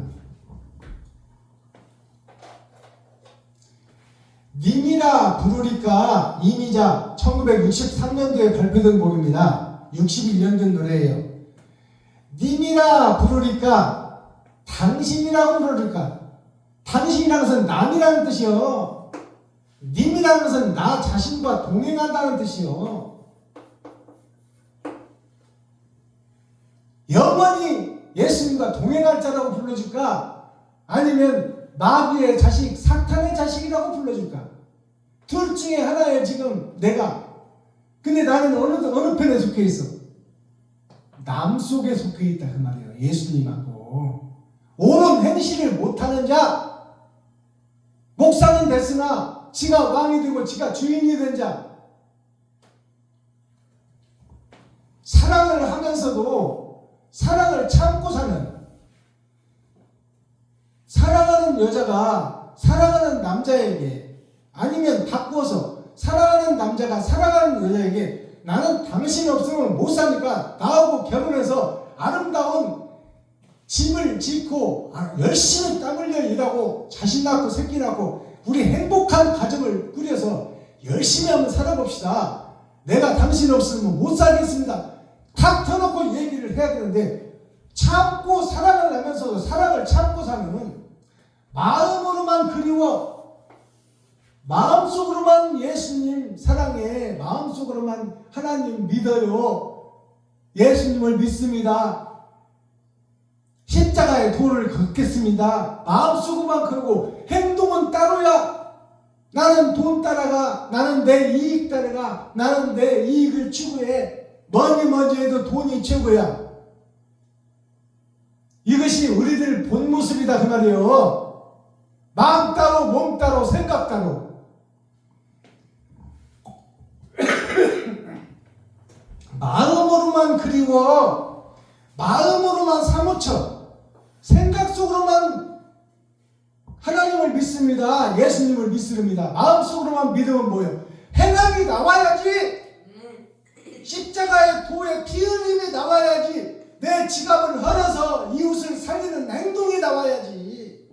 님이라 부르리까 이미자 1963년도에 발표된 곡입니다. 61년 된 노래예요. 님이라 부르리까 당신이라고 부르리까. 당신이라는 것은 남이라는 뜻이요. 님이라는 것은 나 자신과 동행한다는 뜻이요. 영원히 예수님과 동행할 자라고 불러줄까? 아니면 마귀의 자식, 사탄의 자식이라고 불러줄까? 둘 중에 하나에 지금 내가. 근데 나는 어느 편에 속해 있어? 남 속에 속해 있다 그 말이에요. 예수님하고 옳은 행실을 못하는 자, 목사는 됐으나 지가 왕이 되고 지가 주인이 된 자, 사랑을 하면서도 사랑을 참고 사는, 사랑하는 여자가 사랑하는 남자에게, 아니면 바꿔서 사랑하는 남자가 사랑하는 여자에게 나는 당신 없으면 못 사니까 나하고 결혼해서 아름다운 집을 짓고 열심히 땀 흘려 일하고 자식 낳고 새끼 낳고 우리 행복한 가정을 꾸려서 열심히 한번 살아봅시다. 내가 당신 없으면 못 살겠습니다. 탁 터놓고 얘기를 해야 되는데 참고 사랑을 하면서도 사랑을 참고 사는, 마음으로만 그리워, 마음속으로만 예수님 사랑해, 마음속으로만 하나님 믿어요, 예수님을 믿습니다, 십자가의 도를 걷겠습니다, 마음속으로만 그러고 행동은 따로야. 나는 돈 따라가, 나는 내 이익 따라가, 나는 내 이익을 추구해. 뭐니 해도 돈이 최고야. 이것이 우리들 본 모습이다 그 말이에요. 마음 따로 몸 따로 생각 따로. 마음으로만 그리워, 마음으로만 사무쳐, 생각 속으로만 하나님을 믿습니다, 예수님을 믿습니다. 마음속으로만 믿으면 뭐예요? 행함이 나와야지. 십자가의 도에 피 흘림이 나와야지. 내 지갑을 헐어서 이웃을 살리는 행동이 나와야지.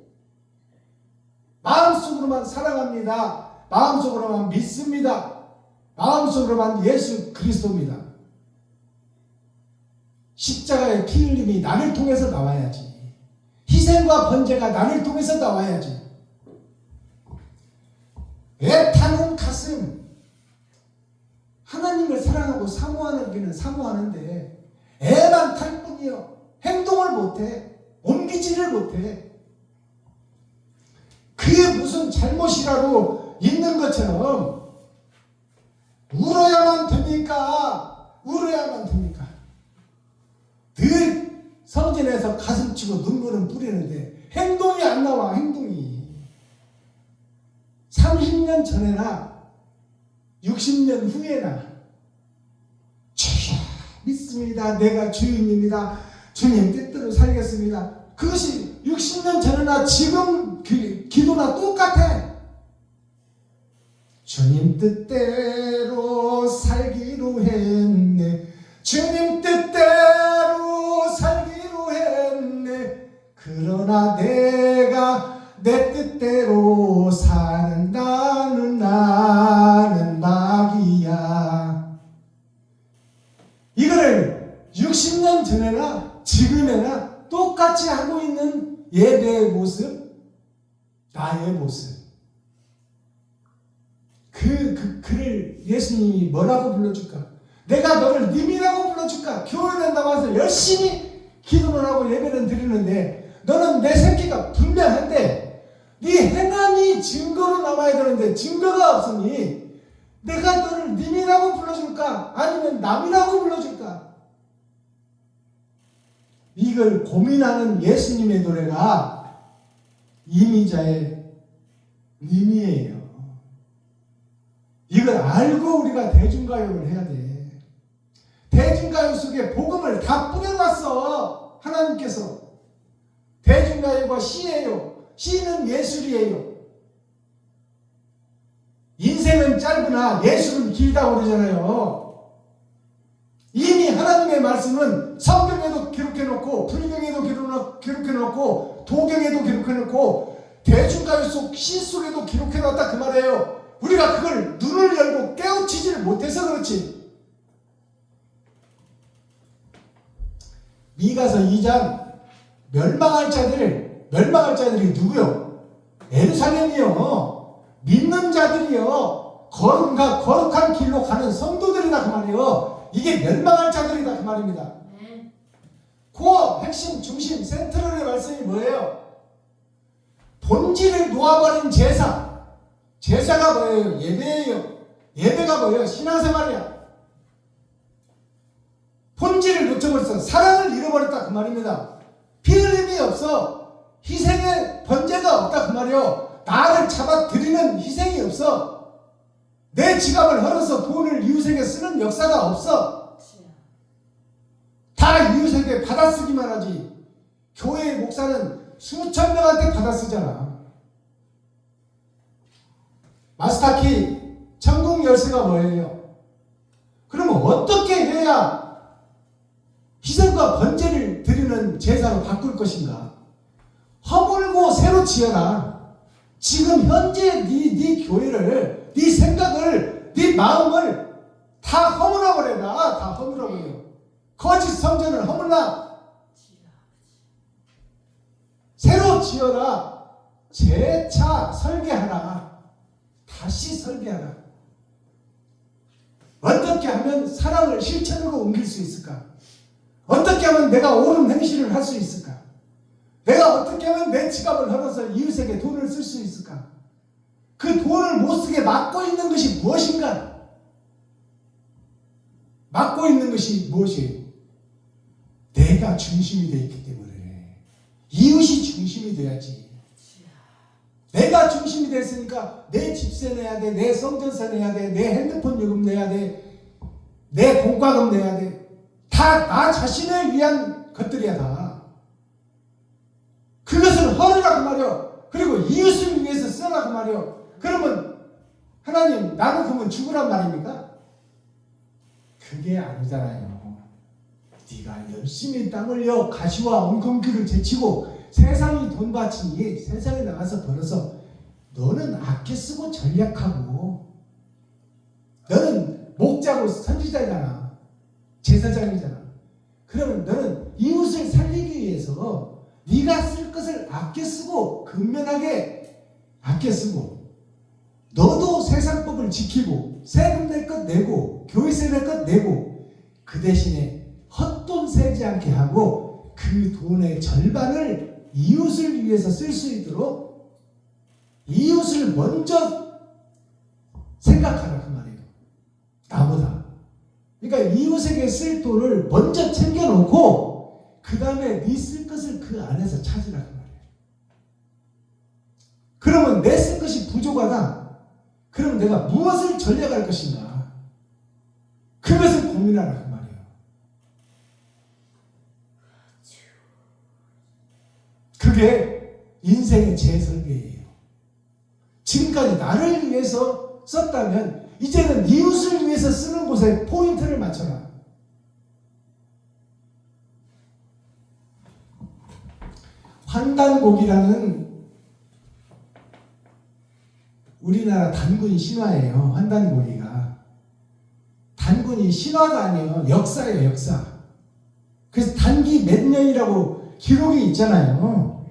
마음속으로만 사랑합니다, 마음속으로만 믿습니다, 마음속으로만 예수 그리스도입니다. 십자가의 피 흘림이 나를 통해서 나와야지. 희생과 번제가 나를 통해서 나와야지. 애타는 가슴, 하나님을 사랑하고 사모하는 길은 사모하는데 애만 탈 뿐이요. 행동을 못해. 옮기지를 못해. 그게 무슨 잘못이라고 있는 것처럼 울어야만 됩니까? 울어야만 됩니까? 늘 성전에서 가슴 치고 눈물은 뿌리는데 행동이 안 나와. 행동이 30년 전에나 60년 후에나 주여 믿습니다, 내가 주인입니다, 주님 뜻대로 살겠습니다, 그것이 60년 전에나 지금 기도나 똑같아. 주님 뜻대로 살기로 했네, 주님 뜻대로 살기로 했네, 그러나 내가 내 뜻대로 산다는 나는 마귀야. 이거를 60년 전에나 지금에나 똑같이 하고 있는 예배의 모습, 나의 모습. 그를 예수님이 뭐라고 불러줄까? 내가 너를 님이라고 불러줄까? 교회에 나와서 열심히 기도를 하고 예배를 드리는데 너는 내 새끼가 분명한데 네 행함이 증거로 남아야 되는데 증거가 없으니 내가 너를 님이라고 불러줄까? 아니면 남이라고 불러줄까? 이걸 고민하는 예수님의 노래가 이미자의 님이에요. 이걸 알고 우리가 대중가요를 해야 돼. 대중가요 속에 복음을 다 뿌려놨어. 하나님께서. 대중가요가 시예요. 시는 예술이에요. 인생은 짧으나 예술은 길다고 그러잖아요. 이미 하나님의 말씀은 성경에도 기록해놓고 불경에도 기록해놓고 도경에도 기록해놓고 대중가요 속 시 속에도 기록해놨다 그 말이에요. 우리가 그걸 눈을 열고 깨우치지를 못해서 그렇지. 미가서 2장 멸망할 자들이 누구요? 예루살렘이요. 믿는 자들이요. 거룩한 길로 가는 성도들이다 그 말이에요. 이게 멸망할 자들이다 그 말입니다. 코어, 핵심, 중심, 센트럴의 말씀이 뭐예요? 본질을 놓아버린 제사. 제사가 뭐예요? 예배예요. 예배가 뭐예요? 신앙생활이야. 본질을 놓쳐버렸어. 사랑을 잃어버렸다 그 말입니다. 피 흘림이 없어. 희생의 번제가 없다 그 말이요. 나를 잡아들이는 희생이 없어. 내 지갑을 헐어서 돈을 이웃에게 쓰는 역사가 없어. 다 이웃에게 받아쓰기만 하지. 교회의 목사는 수천 명한테 받아쓰잖아. 마스터키 천국 열쇠가 뭐예요? 그러면 어떻게 해야 희생과 번제를 드리는 제사로 바꿀 것인가? 허물고 새로 지어라. 지금 현재 네 교회를, 네 생각을, 네 마음을 다 허물어버려라. 다 허물어버려. 거짓 성전을 허물라. 새로 지어라. 재차 설계하라. 다시 설계하라. 어떻게 하면 사랑을 실천으로 옮길 수 있을까? 어떻게 하면 내가 옳은 행실을 할 수 있을까? 내가 어떻게 하면 내 지갑을 헐어서 이웃에게 돈을 쓸 수 있을까? 그 돈을 못 쓰게 막고 있는 것이 무엇인가? 막고 있는 것이 무엇이에요? 내가 중심이 되어 있기 때문에. 이웃이 중심이 돼야지. 내가 중심이 됐으니까 내 집세 내야 돼, 내 성전세 내야 돼, 내 핸드폰 요금 내야 돼, 내 공과금 내야 돼. 다 나 자신을 위한 것들이야 다. 그것을 헐으라 그 말이요. 그리고 이웃을 위해서 쓰라 그 말이요. 그러면 하나님 나는 그러면 죽으란 말입니까? 그게 아니잖아요. 네가 열심히 땀 흘려 가시와 엉겅퀴를 제치고 세상이 돈받치니 세상에 나가서 벌어서 너는 아껴 쓰고 전략하고 너는 목자고 선지자잖아. 제사장이잖아. 그러면 너는 이웃을 살리기 위해서 네가 쓸 것을 아껴 쓰고 근면하게 아껴 쓰고 너도 세상법을 지키고 세금 낼 것 내고 교회세 낼 것 내고 그 대신에 헛돈 세지 않게 하고 그 돈의 절반을 이웃을 위해서 쓸 수 있도록 이웃을 먼저 생각하라 그 말이에요. 나보다. 그러니까 이웃에게 쓸 돈을 먼저 챙겨놓고 그 다음에 네 쓸 것을 그 안에서 찾으라 그 말이에요. 그러면 내 쓸 것이 부족하다. 그럼 내가 무엇을 전략할 것인가? 그것을 고민하라 그 말이에요. 그게 인생의 재설계예요. 지금까지 나를 위해서 썼다면 이제는 이웃을 위해서 쓰는 곳에 포인트를 맞춰라. 환단곡이라는 우리나라 단군 신화예요. 환단고기가. 단군이 신화가 아니에요. 역사예요. 역사. 그래서 단기 몇 년이라고 기록이 있잖아요.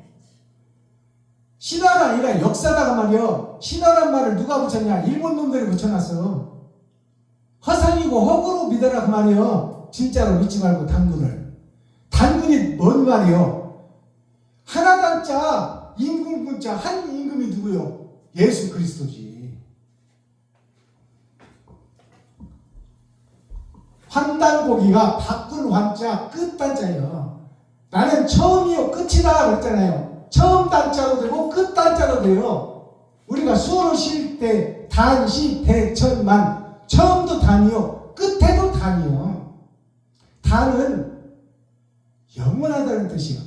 신화가 아니라 역사다가 말이요. 신화란 말을 누가 붙였냐? 일본 놈들이 붙여놨어. 허상이고 허구로 믿어라 그 말이요. 진짜로 믿지 말고 단군을. 단군이 뭔 말이요? 하나단자 임금군자 한 임금이 누구요? 예수 그리스도지. 환단고기가 바꾼 환자 끝단자예요. 나는 처음이요 끝이다 그랬잖아요. 처음 단자로 되고 끝 단자로 돼요. 우리가 수어로 쉴 때 단, 시, 대, 천, 만 처음도 단이요 끝에도 단이요. 단은 영원하다는 뜻이요.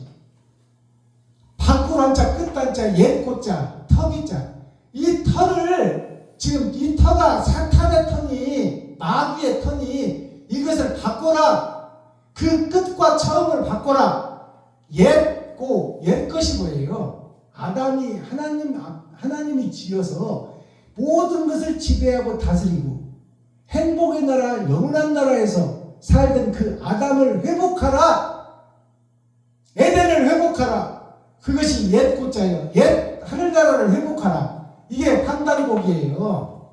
바꿀 한자 끝단자 옛꽃자 턱이자 이 털을 지금 이 터가 사탄의 터니 마귀의 터니 이것을 바꿔라. 그 끝과 처음을 바꿔라. 옛고 옛것이 뭐예요? 아담이 하나님이 지어서 모든 것을 지배하고 다스리고 행복의 나라 영원한 나라에서 살던 그 아담을 회복하라. 에덴을 회복하라. 그것이 옛 꽃자예요. 옛 하늘나라를 회복하라. 이게 환단곡이에요.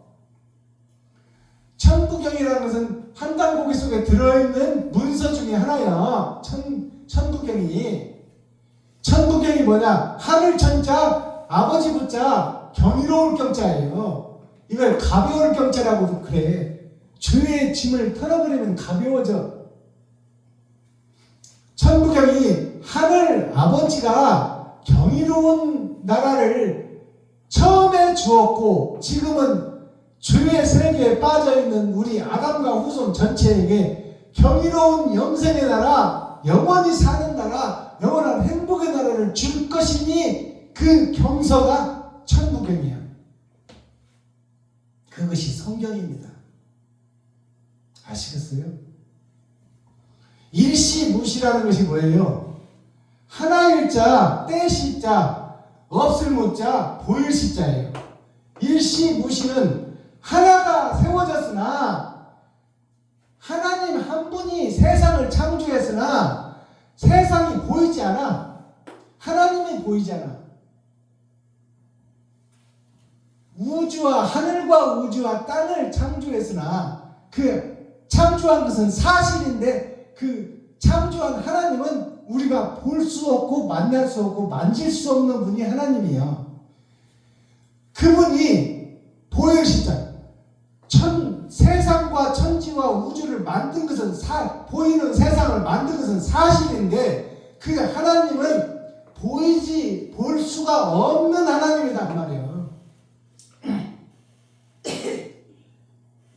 천부경이라는 것은 환단곡이 속에 들어있는 문서 중에 하나야. 천부경이 뭐냐? 하늘 천자, 아버지 부자, 경이로울 경자예요. 이걸 가벼울 경자라고 그래. 죄의 짐을 털어버리면 가벼워져. 천부경이 하늘 아버지가 경이로운 나라를 처음에 주었고 지금은 죄의 세계에 빠져있는 우리 아담과 후손 전체에게 경이로운 영생의 나라, 영원히 사는 나라, 영원한 행복의 나라를 줄 것이니 그 경서가 천부경이야. 그것이 성경입니다. 아시겠어요? 일시무시라는 것이 뭐예요? 하나일 자, 때실 자, 없을 무자, 보일 시자예요. 일시무시는 하나가 세워졌으나 하나님 한 분이 세상을 창조했으나 세상이 보이지 않아. 하나님이 보이지 않아. 우주와 하늘과 우주와 땅을 창조했으나 그 창조한 것은 사실인데 그 창조한 하나님은 우리가 볼 수 없고 만날 수 없고 만질 수 없는 분이 하나님이에요. 그분이 보일 시자. 세상과 천지와 우주를 만든 것은 보이는 세상을 만든 것은 사실인데 그 하나님은 볼 수가 없는 하나님이다 그 말이에요.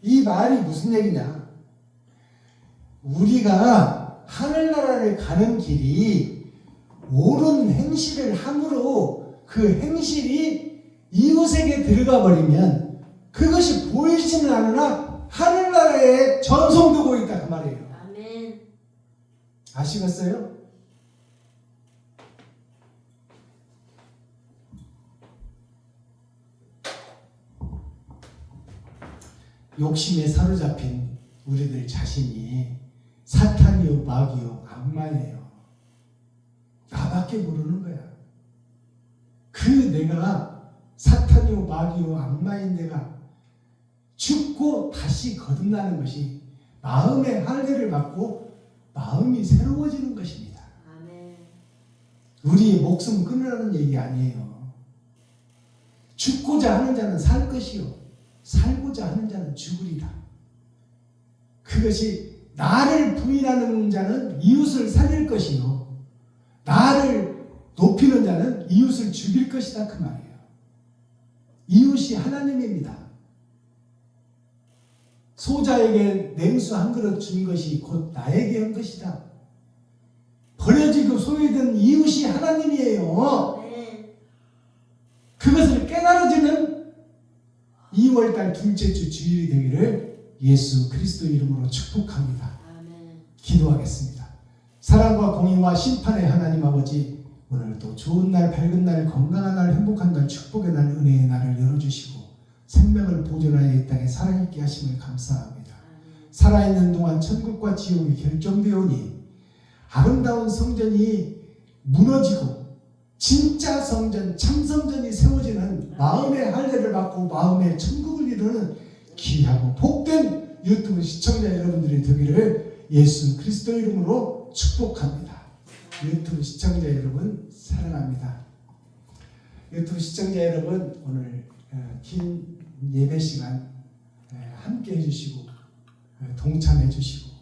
이 말이 무슨 얘기냐? 우리가 하늘나라를 가는 길이 옳은 행실을 함으로 그 행실이 이웃에게 들어가 버리면 그것이 보이지는 않으나 하늘나라에 전송되고 있다 그 말이에요. 아멘. 아시겠어요? 욕심에 사로잡힌 우리들 자신이 사탄이요 마귀요 악마예요. 나밖에 모르는 거야. 그 내가 사탄이요 마귀요 악마인 내가 죽고 다시 거듭나는 것이 마음의 할례를 받고 마음이 새로워지는 것입니다. 아멘. 우리의 목숨 끊으라는 얘기 아니에요. 죽고자 하는 자는 살 것이요 살고자 하는 자는 죽으리라. 그것이 나를 부인하는 자는 이웃을 살릴 것이요 나를 높이는 자는 이웃을 죽일 것이다 그 말이에요. 이웃이 하나님입니다. 소자에게 냉수 한 그릇 준 것이 곧 나에게 한 것이다. 버려지고 소외된 이웃이 하나님이에요. 네. 그것을 깨달아지는 2월달 둘째 주 주일이 되기를 예수 그리스도 이름으로 축복합니다. 아멘. 기도하겠습니다. 사랑과 공의와 심판의 하나님 아버지, 오늘도 좋은 날, 밝은 날, 건강한 날, 행복한 날, 축복의 날, 은혜의 날을 열어주시고 생명을 보존하여 이 땅에 살아있게 하심을 감사합니다. 아멘. 살아있는 동안 천국과 지옥이 결정되오니 아름다운 성전이 무너지고 진짜 성전, 참성전이 세워지는 마음의 할례를 받고 마음의 천국을 이루는 귀하고 복된 유튜브 시청자 여러분들이 되기를 예수 그리스도 이름으로 축복합니다. 유튜브 시청자 여러분 사랑합니다. 유튜브 시청자 여러분, 오늘 긴 예배 시간 함께 해주시고 동참해 주시고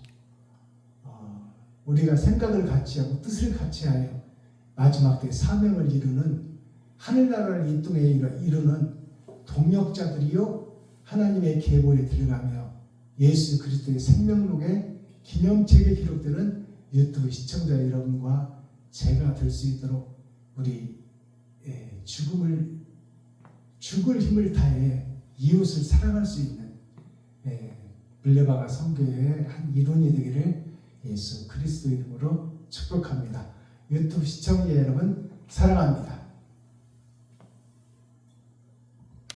우리가 생각을 같이 하고 뜻을 같이 하여 마지막 때 사명을 이루는 하늘나라를 이 땅에 이루는 동역자들이요 하나님의 계보에 들어가며 예수 그리스도의 생명록의 기념책에 기록되는 유튜브 시청자 여러분과 제가 될 수 있도록 우리 죽을 힘을 다해 이웃을 사랑할 수 있는 물레바가 선교의 한 일원이 되기를 예수 그리스도 이름으로 축복합니다. 유튜브 시청자 여러분 사랑합니다.